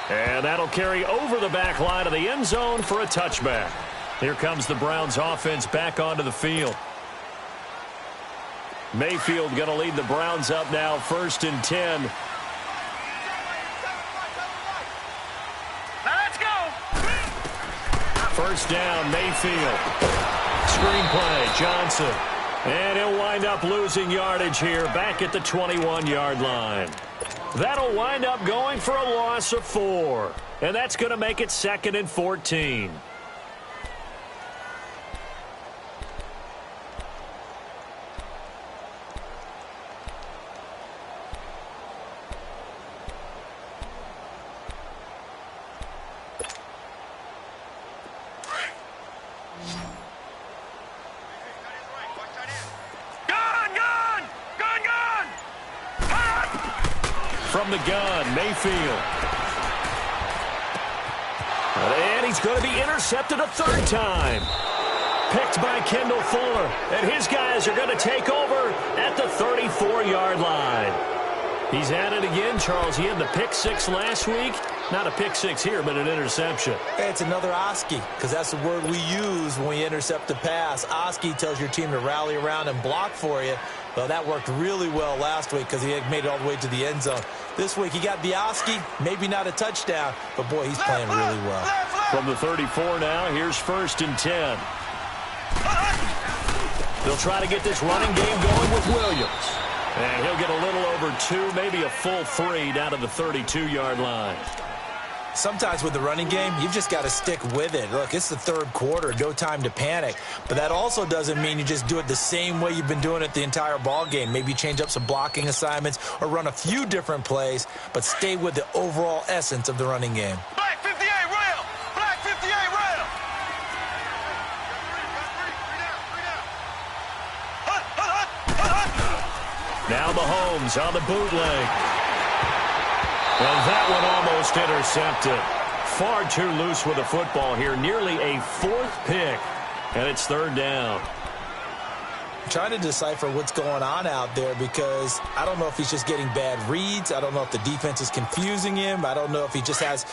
And that'll carry over the back line of the end zone for a touchback. Here comes the Browns offense back onto the field. Mayfield going to lead the Browns up now, 1st and 10. Now let's go. 1st down, Mayfield. Screen play, Johnson. And he'll wind up losing yardage here back at the 21-yard line. That'll wind up going for a loss of 4. And that's going to make it 2nd and 14. from the gun, Mayfield. And he's going to be intercepted a third time. Picked by Kendall Fuller. And his guys are going to take over at the 34-yard line. He's at it again, Charles. He had the pick six last week. Not a pick six here, but an interception. Hey, it's another Oski, because that's the word we use when we intercept the pass. Oski tells your team to rally around and block for you. Well, that worked really well last week because he had made it all the way to the end zone. This week, he got the Oski, maybe not a touchdown, but, boy, he's playing really well. From the 34 now, here's 1st and 10. They'll try to get this running game going with Williams. And he'll get a little over 2, maybe a full 3 down to the 32-yard line. Sometimes with the running game, you've just got to stick with it. Look, it's the third quarter, no time to panic. But that also doesn't mean you just do it the same way you've been doing it the entire ball game. Maybe change up some blocking assignments or run a few different plays, but stay with the overall essence of the running game. Black 58 rail! Black 58 rail! Now Mahomes on the bootleg. And that one almost intercepted. Far too loose with the football here. Nearly a 4th pick. And it's 3rd down. I'm trying to decipher what's going on out there because I don't know if he's just getting bad reads. I don't know if the defense is confusing him. I don't know if he just has,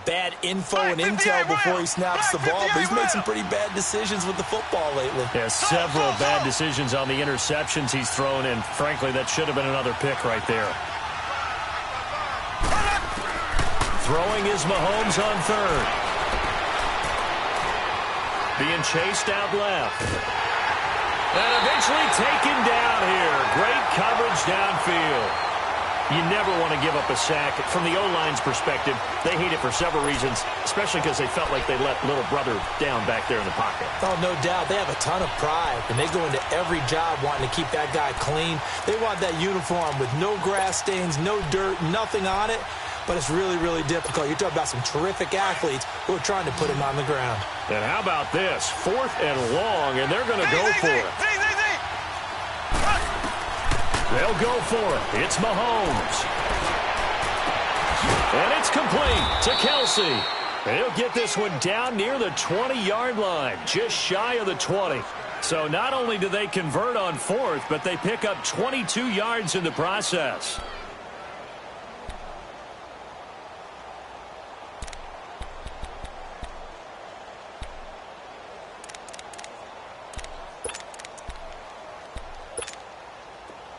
bad info and intel before he snaps the ball. But he's made some pretty bad decisions with the football lately. Yeah, several bad decisions on the interceptions he's thrown. And frankly, that should have been another pick right there. Throwing is Mahomes on 3rd. Being chased out left. And eventually taken down here. Great coverage downfield. You never want to give up a sack. From the O-line's perspective, they hate it for several reasons, especially because they felt like they let little brother down back there in the pocket. Oh, no doubt. They have a ton of pride, and they go into every job wanting to keep that guy clean. They want that uniform with no grass stains, no dirt, nothing on it. But it's really, really difficult. You're talking about some terrific athletes who are trying to put him on the ground. And how about this? 4th and long, and they're going to go for it. They'll go for it. It's Mahomes. And it's complete to Kelsey. And he'll get this one down near the 20-yard line, just shy of the 20. So not only do they convert on 4th, but they pick up 22 yards in the process.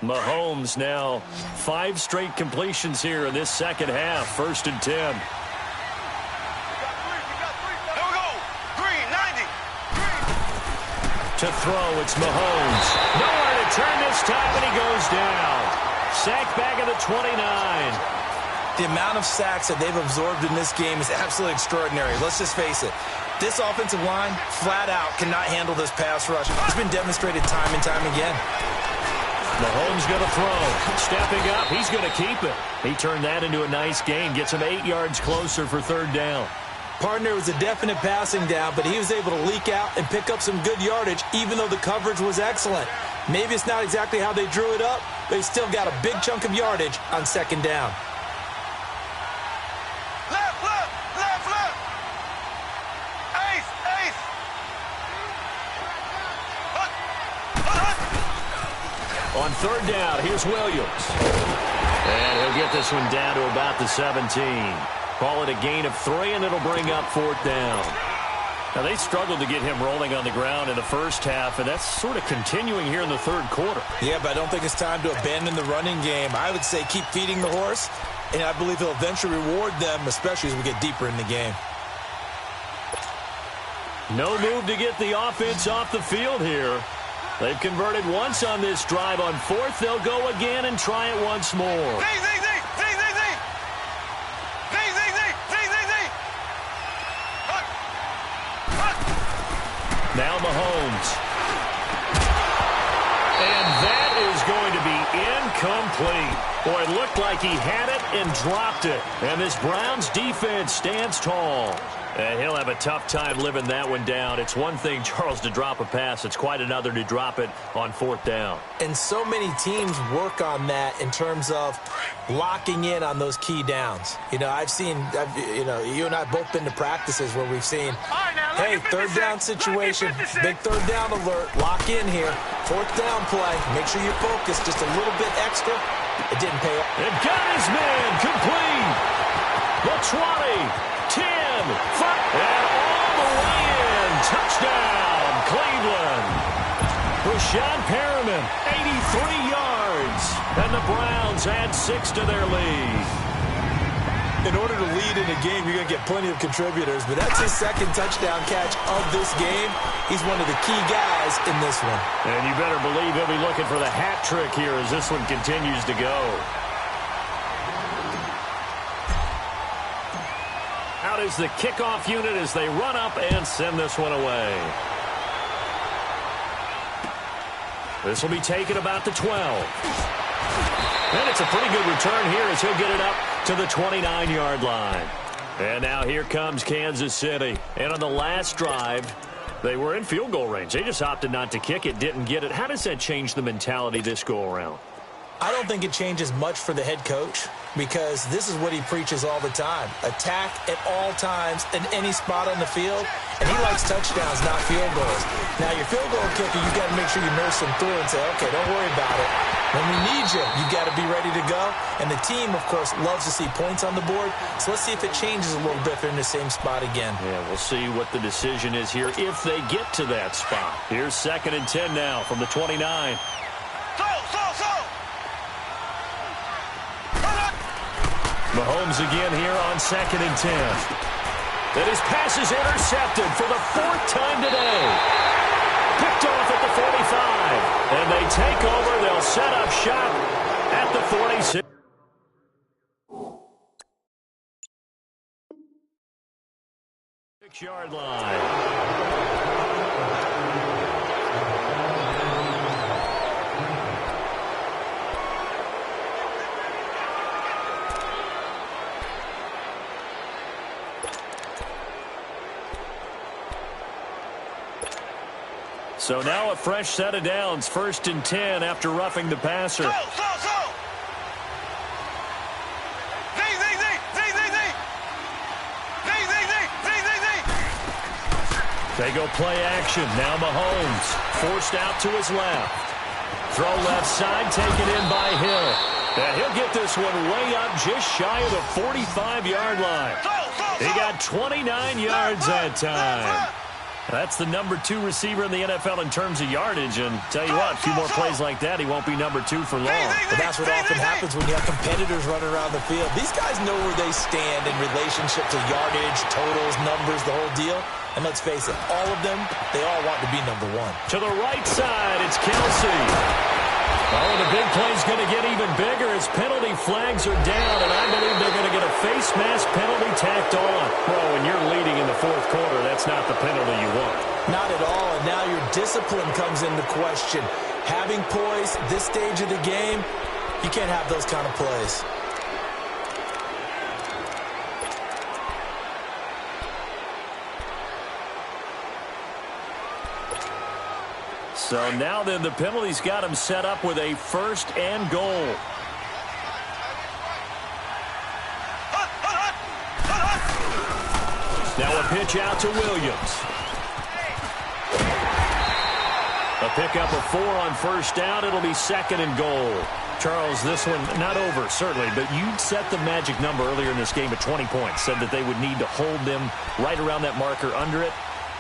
Mahomes now 5 straight completions here in this second half. 1st and 10. Here we go. Green, 90. To throw, it's Mahomes. Nowhere to turn this time, and he goes down. Sack back at the 29. The amount of sacks that they've absorbed in this game is absolutely extraordinary. Let's just face it. This offensive line, flat out, cannot handle this pass rush. It's been demonstrated time and time again. Mahomes going to throw. Stepping up, he's going to keep it. He turned that into a nice gain. Gets him 8 yards closer for 3rd down. Partner was a definite passing down, but he was able to leak out and pick up some good yardage, even though the coverage was excellent. Maybe it's not exactly how they drew it up, but he still got a big chunk of yardage on 2nd down. Left, left, left, left. Ace, ace. On 3rd down, here's Williams. And he'll get this one down to about the 17. Call it a gain of 3, and it'll bring up 4th down. Now, they struggled to get him rolling on the ground in the first half, and that's sort of continuing here in the 3rd quarter. Yeah, but I don't think it's time to abandon the running game. I would say keep feeding the horse, and I believe he'll eventually reward them, especially as we get deeper in the game. No move to get the offense off the field here. They've converted once on this drive. On 4th, they'll go again and try it once more. Now Mahomes. And that is going to be incomplete. Boy, it looked like he had it and dropped it. And this Browns defense stands tall. And he'll have a tough time living that one down. It's one thing, Charles, to drop a pass. It's quite another to drop it on 4th down. And so many teams work on that in terms of locking in on those key downs. You know, you and I both been to practices where we've seen, hey, 3rd down situation, big 3rd down alert, lock in here, 4th down play, make sure you focus just a little bit extra. It didn't pay off. It got his man complete. The 20. 10, 5, and all the way in. Touchdown, Cleveland. Rashad Perriman, 83 yards. And the Browns add 6 to their lead. In order to lead in a game, you're going to get plenty of contributors, but that's his 2nd touchdown catch of this game. He's one of the key guys in this one. And you better believe he'll be looking for the hat trick here as this one continues to go. Out is the kickoff unit as they run up and send this one away. This will be taken about the 12. And it's a pretty good return here as he'll get it up to the 29-yard line. And now here comes Kansas City. And on the last drive, they were in field goal range. They just opted not to kick it, didn't get it. How does that change the mentality this go-around? I don't think it changes much for the head coach because this is what he preaches all the time. Attack at all times in any spot on the field, and he likes touchdowns, not field goals. Now, your field goal kicker, you've got to make sure you nurse him through and say, okay, don't worry about it. When we need you, you've got to be ready to go. And the team, of course, loves to see points on the board. So let's see if it changes a little bit if they're in the same spot again. Yeah, we'll see what the decision is here if they get to that spot. Here's 2nd and 10 now from the 29. Mahomes again here on 2nd and 10. And his pass is intercepted for the 4th time today. Picked off at the 45. And they take over. They'll set up shop at the 46. Six-yard line. So now a fresh set of downs, 1st and 10 after roughing the passer. They go play action. Now Mahomes forced out to his left. Throw left side, taken in by Hill. And he'll get this one way up just shy of the 45-yard line. He got 29 yards that time. That's the number 2 receiver in the NFL in terms of yardage. And tell you what, a few more plays like that, he won't be number 2 for long. But that's what often happens when you have competitors running around the field. These guys know where they stand in relationship to yardage, totals, numbers, the whole deal. And let's face it, all of them, they all want to be number 1. To the right side, it's Kelsey. Oh, the big play's going to get even bigger as penalty flags are down, and I believe they're going to get a face mask penalty tacked on. Well, when you're leading in the 4th quarter, that's not the penalty you want. Not at all, and now your discipline comes into question. Having poise at this stage of the game, you can't have those kind of plays. So now then the penalty's got him set up with a 1st and goal. Now a pitch out to Williams. A pickup of 4 on 1st down. It'll be 2nd and goal. Charles, this one not over, certainly, but you set the magic number earlier in this game at 20 points. Said that they would need to hold them right around that marker under it.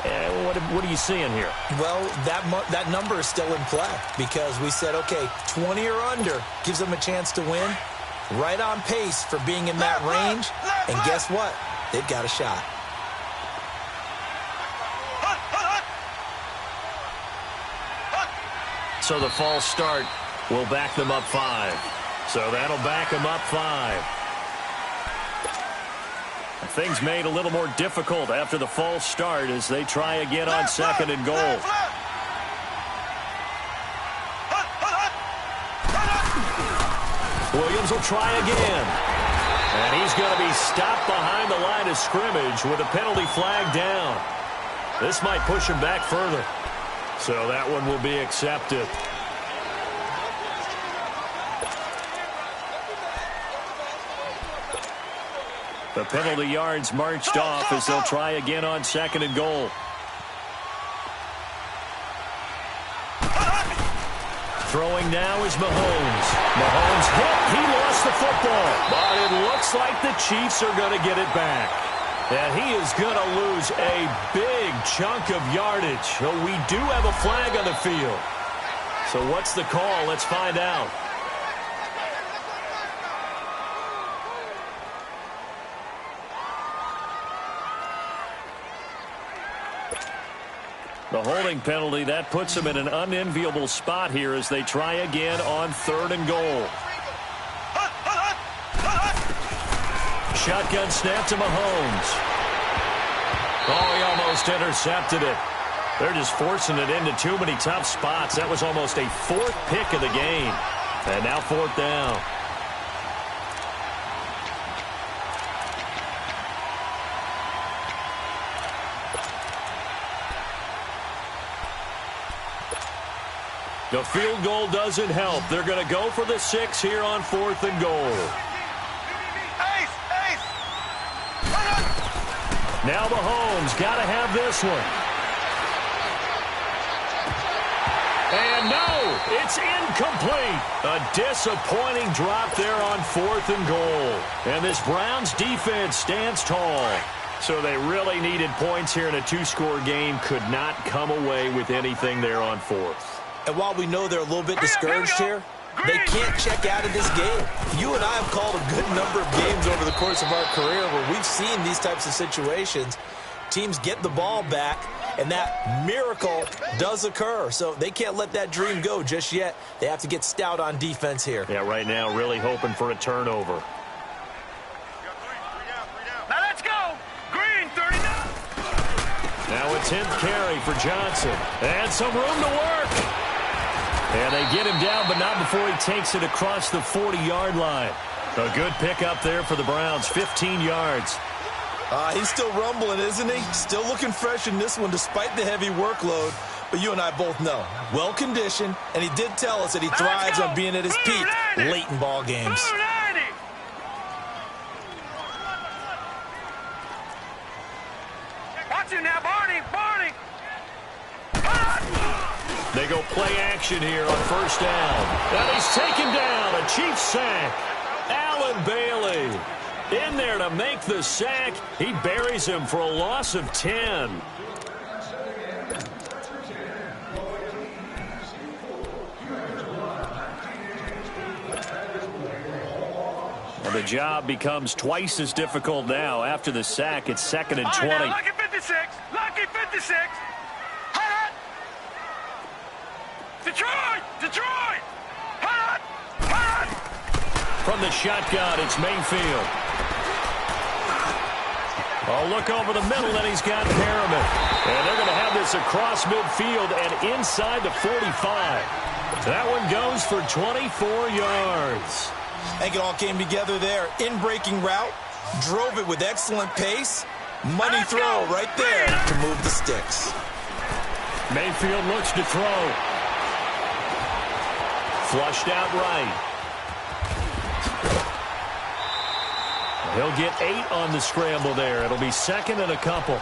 What are you seeing here? Well, that number is still in play because we said, okay, 20 or under gives them a chance to win. Right on pace for being in that range. And guess what? They've got a shot. So the false start will back them up 5. So that'll back them up 5. Things made a little more difficult after the false start as they try again on 2nd and goal. Williams will try again. And he's going to be stopped behind the line of scrimmage with a penalty flag down. This might push him back further. So that one will be accepted. The penalty yards marched off as they'll try again on 2nd and goal. Throwing now is Mahomes. Mahomes hit. He lost the football. But it looks like the Chiefs are going to get it back. And he is going to lose a big chunk of yardage. So we do have a flag on the field. So what's the call? Let's find out. The holding penalty, that puts them in an unenviable spot here as they try again on 3rd and goal. Shotgun snap to Mahomes. Oh, he almost intercepted it. They're just forcing it into too many tough spots. That was almost a 4th pick of the game. And now 4th down. The field goal doesn't help. They're going to go for the 6 here on 4th and goal. Now Mahomes got to have this one. And no, it's incomplete. A disappointing drop there on 4th and goal. And this Browns defense stands tall. So they really needed points here in a 2-score game. Could not come away with anything there on 4th. And while we know they're a little bit discouraged here, they can't check out of this game. You and I have called a good number of games over the course of our career where we've seen these types of situations. Teams get the ball back, and that miracle does occur. So they can't let that dream go just yet. They have to get stout on defense here. Yeah, right now really hoping for a turnover. Now let's go. Green, 39. Now a 10th carry for Johnson. And some room to work. And they get him down, but not before he takes it across the 40-yard line. A good pickup there for the Browns, 15 yards. He's still rumbling, isn't he? Still looking fresh in this one despite the heavy workload. But you and I both know, well-conditioned, and he did tell us that he thrives on being at his peak late in ball games. Watch him now, Barney. They go play action here on 1st down. And he's taken down. A Chiefs sack. Allen Bailey in there to make the sack. He buries him for a loss of 10. Well, the job becomes twice as difficult now. After the sack, it's 2nd and 20. Right, lucky 56. Lucky 56. Detroit! From the shotgun, it's Mayfield. Oh, look over the middle, and he's got Perriman. And they're going to have this across midfield and inside the 45. That one goes for 24 yards. I think it all came together there. In-breaking route, drove it with excellent pace. Money throw right there to move the sticks. Mayfield looks to throw. Flushed out right. He'll get 8 on the scramble there. It'll be 2nd and a couple.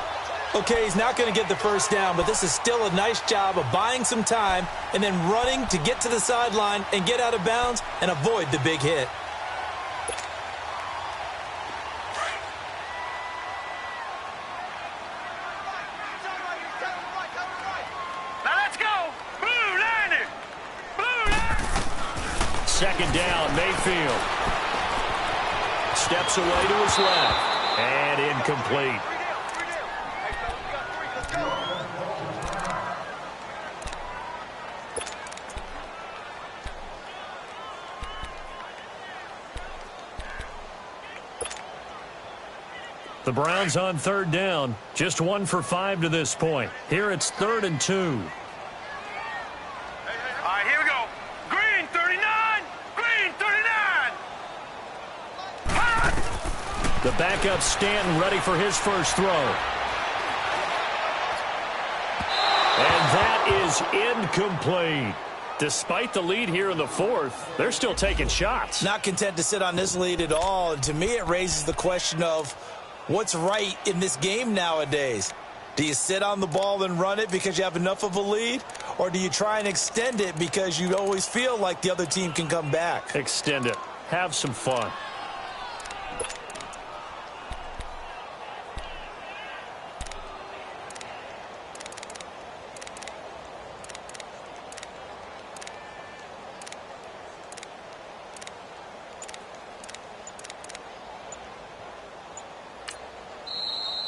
Okay, he's not going to get the 1st down, but this is still a nice job of buying some time and then running to get to the sideline and get out of bounds and avoid the big hit. Now let's go. Blue line. 2nd down, Mayfield. Steps away to his left. And incomplete. The Browns on 3rd down. Just 1 for 5 to this point. Here it's 3rd and 2. All right, here we go. Green, 39. Green, 39. The backup Stanton ready for his first throw. And that is incomplete. Despite the lead here in the fourth, they're still taking shots. Not content to sit on this lead at all. And to me, it raises the question of what's right in this game nowadays. Do you sit on the ball and run it because you have enough of a lead? Or do you try and extend it because you always feel like the other team can come back? Extend it. Have some fun.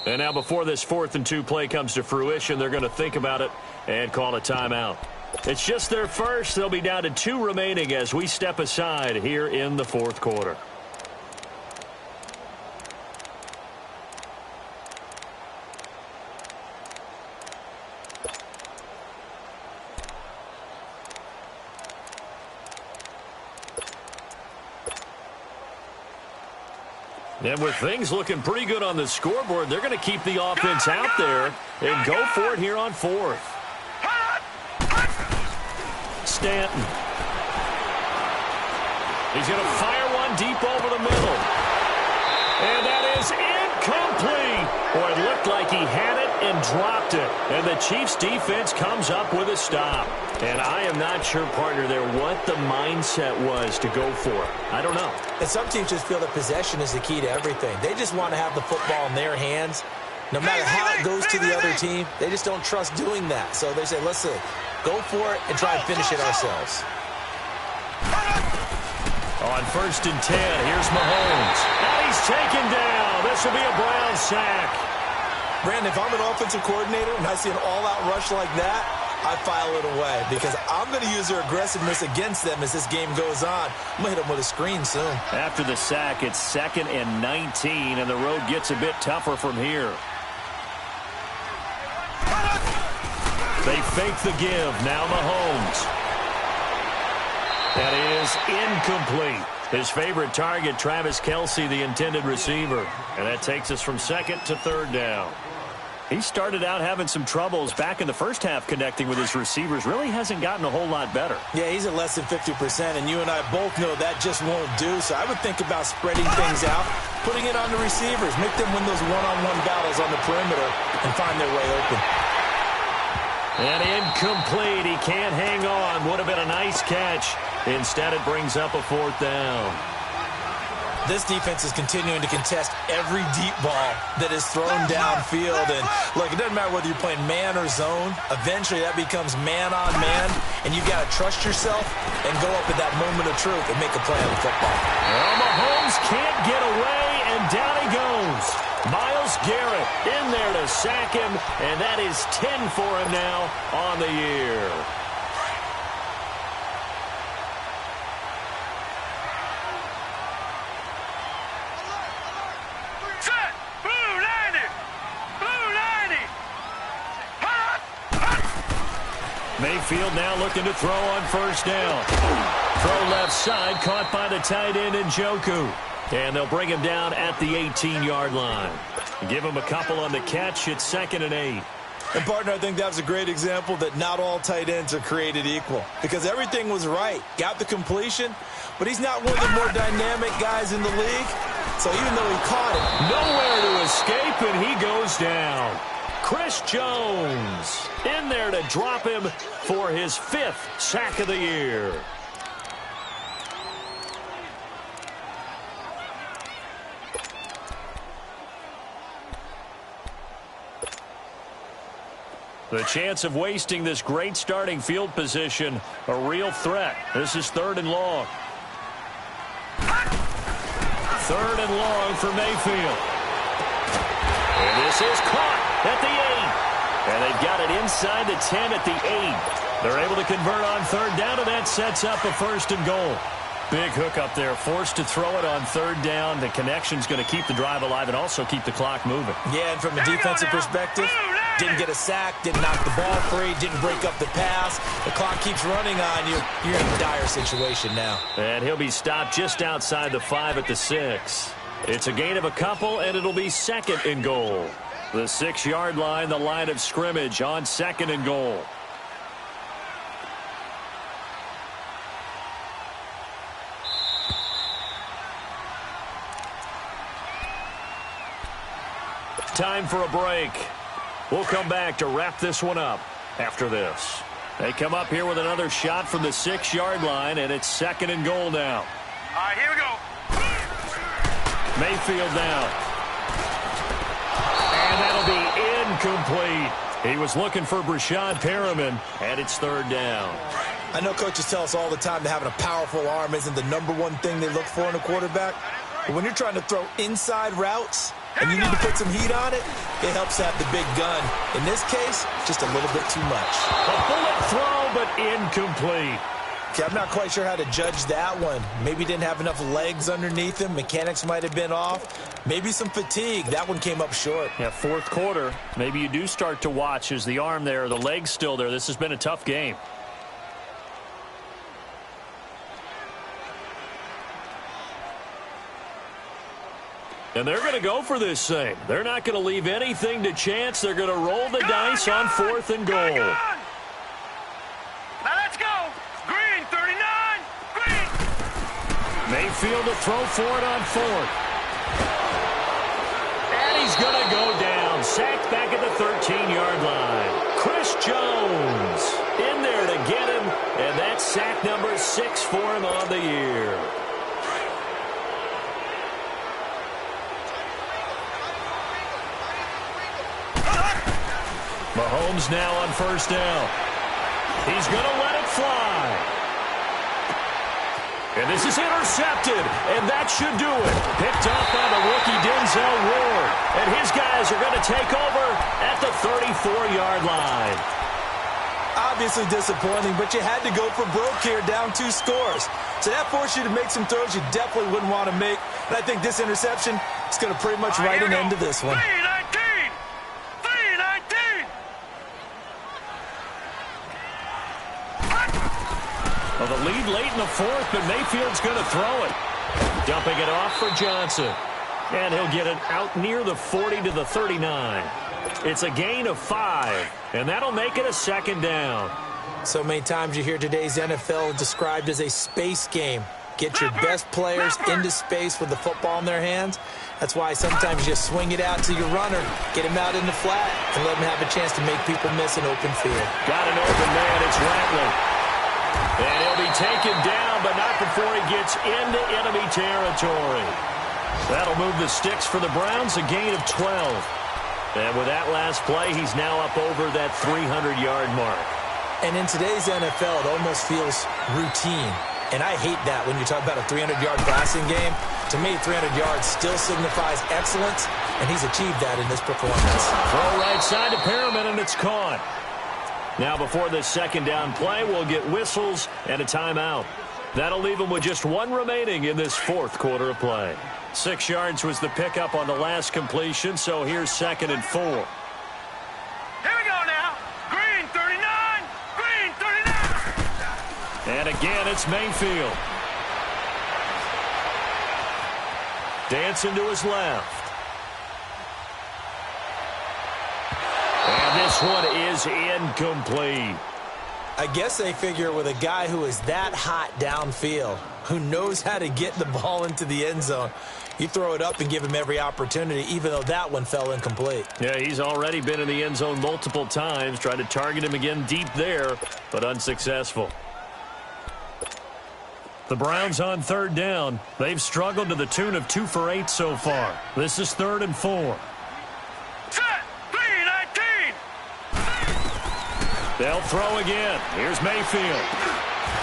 And now before this 4th and 2 play comes to fruition, they're going to think about it and call a timeout. It's just their first. They'll be down to 2 remaining as we step aside here in the 4th quarter. And with things looking pretty good on the scoreboard, they're going to keep the offense out there and go for it here on 4th. Stanton. He's going to fire one deep over the middle. And that is incomplete. Boy, it looked like he had it and dropped it. And the Chiefs defense comes up with a stop. And I am not sure, partner, there what the mindset was to go for it. I don't know. And some teams just feel that possession is the key to everything. They just want to have the football in their hands. No matter how it goes to the other team, they just don't trust doing that. So they say, listen, go for it and try and finish it ourselves. On 1st and 10, here's Mahomes. And he's taken down. This will be a Brown sack. Brandon, if I'm an offensive coordinator and I see an all-out rush like that, I file it away because I'm going to use their aggressiveness against them as this game goes on. I'm going to hit them with a screen soon. After the sack, it's 2nd and 19, and the road gets a bit tougher from here. They fake the give. Now Mahomes. That is incomplete. His favorite target, Travis Kelce, the intended receiver. And that takes us from 2nd to 3rd down. He started out having some troubles back in the first half connecting with his receivers. Really hasn't gotten a whole lot better. Yeah, he's at less than 50%, and you and I both know that just won't do. So I would think about spreading things out, putting it on the receivers, make them win those one-on-one battles on the perimeter and find their way open. And incomplete. He can't hang on. Would have been a nice catch. Instead, it brings up a 4th down. This defense is continuing to contest every deep ball that is thrown downfield. And, look, it doesn't matter whether you're playing man or zone. Eventually, that becomes man on man, and you've got to trust yourself and go up at that moment of truth and make a play on the football. Well, Mahomes can't get away, and down he goes. Myles Garrett in there to sack him, and that is 10 for him now on the year. Mayfield now looking to throw on 1st down. Throw left side, caught by the tight end Njoku. And they'll bring him down at the 18-yard line. Give him a couple on the catch. It's 2nd and 8. And, partner, I think that was a great example that not all tight ends are created equal. Because everything was right. Got the completion, but he's not one of the more dynamic guys in the league. So even though he caught it, nowhere to escape, and he goes down. Chris Jones in there to drop him for his 5th sack of the year. The chance of wasting this great starting field position, a real threat. This is 3rd and long. 3rd and long for Mayfield. And this is caught at the 8. And they've got it inside the 10 at the 8. They're able to convert on 3rd down, and that sets up a 1st and goal. Big hook up there, forced to throw it on 3rd down. The connection's going to keep the drive alive and also keep the clock moving. Yeah, and from a defensive perspective, didn't get a sack, didn't knock the ball free, didn't break up the pass. The clock keeps running on you. You're in a dire situation now. And he'll be stopped just outside the 5 at the 6. It's a gain of a couple, and it'll be 2nd and goal. The 6-yard line, the line of scrimmage on 2nd and goal. Time for a break. We'll come back to wrap this one up after this. They come up here with another shot from the 6-yard line, and it's 2nd and goal now. All right, here we go. Mayfield now. And that'll be incomplete. He was looking for Brashad Perriman, and it's 3rd down. I know coaches tell us all the time that having a powerful arm isn't the #1 thing they look for in a quarterback. But when you're trying to throw inside routes and you need to put some heat on it, it helps to have the big gun. In this case, just a little bit too much. A bullet throw, but incomplete. Okay, I'm not quite sure how to judge that one. Maybe didn't have enough legs underneath him. Mechanics might have been off. Maybe some fatigue. That one came up short. Yeah, 4th quarter. Maybe you do start to watch as the arm there, the leg's still there. This has been a tough game. And they're going to go for this thing. They're not going to leave anything to chance. They're going to roll the dice on 4th and goal. Now let's go. Green, 39. Green. Mayfield to throw for it on 4th. And he's going to go down. Sacked back at the 13-yard line. Chris Jones in there to get him. And that's sack number 6 for him on the year. Mahomes now on 1st down. He's going to let it fly. And this is intercepted, and that should do it. Picked up by the rookie Denzel Ward. And his guys are going to take over at the 34-yard line. Obviously disappointing, but you had to go for broke here, down 2 scores. So that forced you to make some throws you definitely wouldn't want to make. And I think this interception is going to pretty much write an end to this one. 319. 319. Well, the lead late in the 4th, but Mayfield's going to throw it. Dumping it off for Johnson. And he'll get it out near the 40 to the 39. It's a gain of 5, and that'll make it a 2nd down. So many times you hear today's NFL described as a space game. Get your best players into space with the football in their hands. That's why sometimes you swing it out to your runner, get him out in the flat, and let him have a chance to make people miss an open field. Got an open man. It's Rattler. And he'll be taken down, but not before he gets into enemy territory. That'll move the sticks for the Browns, a gain of 12. And with that last play, he's now up over that 300-yard mark. And in today's NFL, it almost feels routine. And I hate that when you talk about a 300-yard passing game. To me, 300 yards still signifies excellence, and he's achieved that in this performance. Throw right side to Perriman, and it's caught. Now, before this 2nd down play, we'll get whistles and a timeout. That'll leave him with just 1 remaining in this 4th quarter of play. 6 yards was the pickup on the last completion, so here's 2nd and 4. Here we go now. Green, 39. Green, 39. And again, it's Mayfield. Dancing to his left. And this one is incomplete. I guess they figure with a guy who is that hot downfield, who knows how to get the ball into the end zone, you throw it up and give him every opportunity, even though that one fell incomplete. Yeah, he's already been in the end zone multiple times. Tried to target him again deep there, but unsuccessful. The Browns on 3rd down. They've struggled to the tune of 2 for 8 so far. This is 3rd and 4. Set. 319. They'll throw again. Here's Mayfield.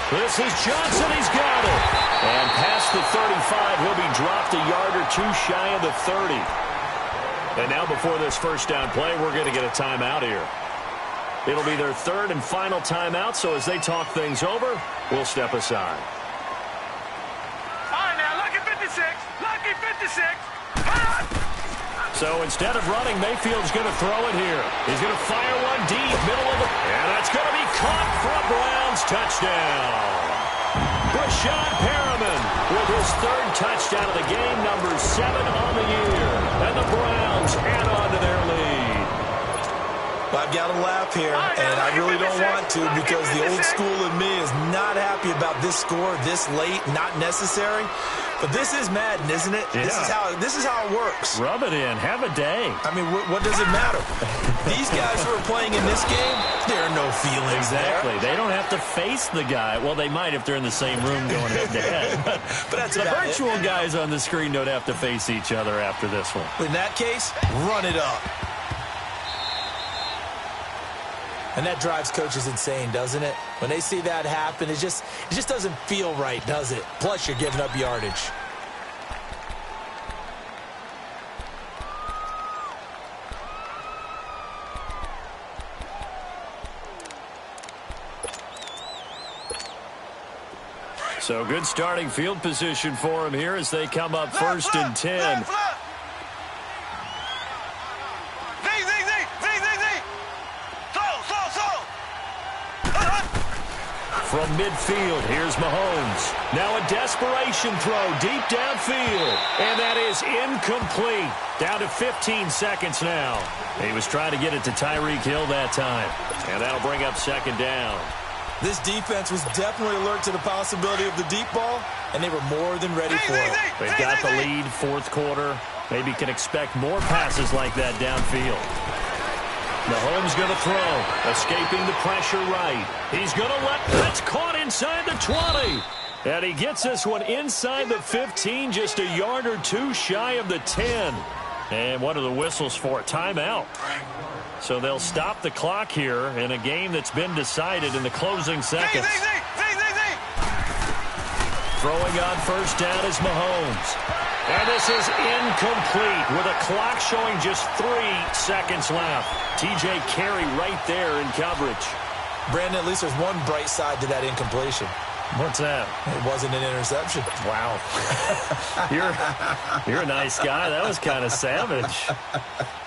This is Johnson. He's got it. And past the 35, he'll be dropped a yard or 2 shy of the 30. And now before this 1st down play, we're going to get a timeout here. It'll be their 3rd and final timeout, so as they talk things over, we'll step aside. All right, now, lucky 56. Lucky 56. So instead of running, Mayfield's going to throw it here. He's going to fire one deep, middle of the... And that's going to be caught for a Browns touchdown. Brashad Perriman with his third touchdown of the game, number 7 on the year. And the Browns add on to their lead. I've got to laugh here, and I really don't want to because the old school in me is not happy about this score this late, not necessary. But this is Madden, isn't it? Yeah. This is how it works. Rub it in. Have a day. I mean, what does it matter? These guys who are playing in this game, there are no feelings Exactly. there. They don't have to face the guy. Well, they might if they're in the same room going head-to-head. But that's the about virtual guys on the screen don't have to face each other after this one. In that case, run it up. And that drives coaches insane, doesn't it? When they see that happen, it just doesn't feel right, does it? Plus, you're giving up yardage. So good starting field position for him here as they come up first and 10. From midfield, here's Mahomes. Now a desperation throw deep downfield. And that is incomplete. Down to 15 seconds now. He was trying to get it to Tyreek Hill that time. And that'll bring up second down. This defense was definitely alert to the possibility of the deep ball, and they were more than ready for it. They've got the lead, fourth quarter. Maybe can expect more passes like that downfield. Mahomes going to throw, escaping the pressure right. He's going to that's caught inside the 20. And he gets this one inside the 15, just a yard or two shy of the 10. And what are the whistles for? Timeout. So they'll stop the clock here in a game that's been decided in the closing seconds. Throwing on first down is Mahomes. And this is incomplete with a clock showing just 3 seconds left. TJ Carey right there in coverage. Brandon, at least there's one bright side to that incompletion. What's that? It wasn't an interception. Wow. You're a nice guy. That was kind of savage.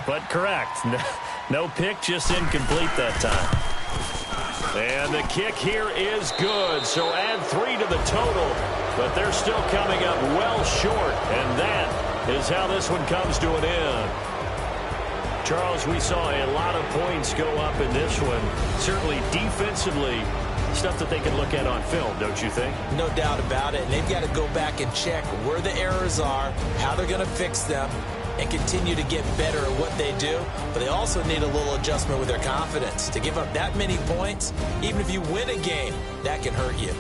But correct. No pick, just incomplete that time. And the kick here is good. So add 3 to the total. But they're still coming up well short. And that is how this one comes to an end. Charles, we saw a lot of points go up in this one. Certainly defensively, stuff that they can look at on film, don't you think? No doubt about it. And they've got to go back and check where the errors are, how they're going to fix them, and continue to get better at what they do. But they also need a little adjustment with their confidence. To give up that many points, even if you win a game, that can hurt you.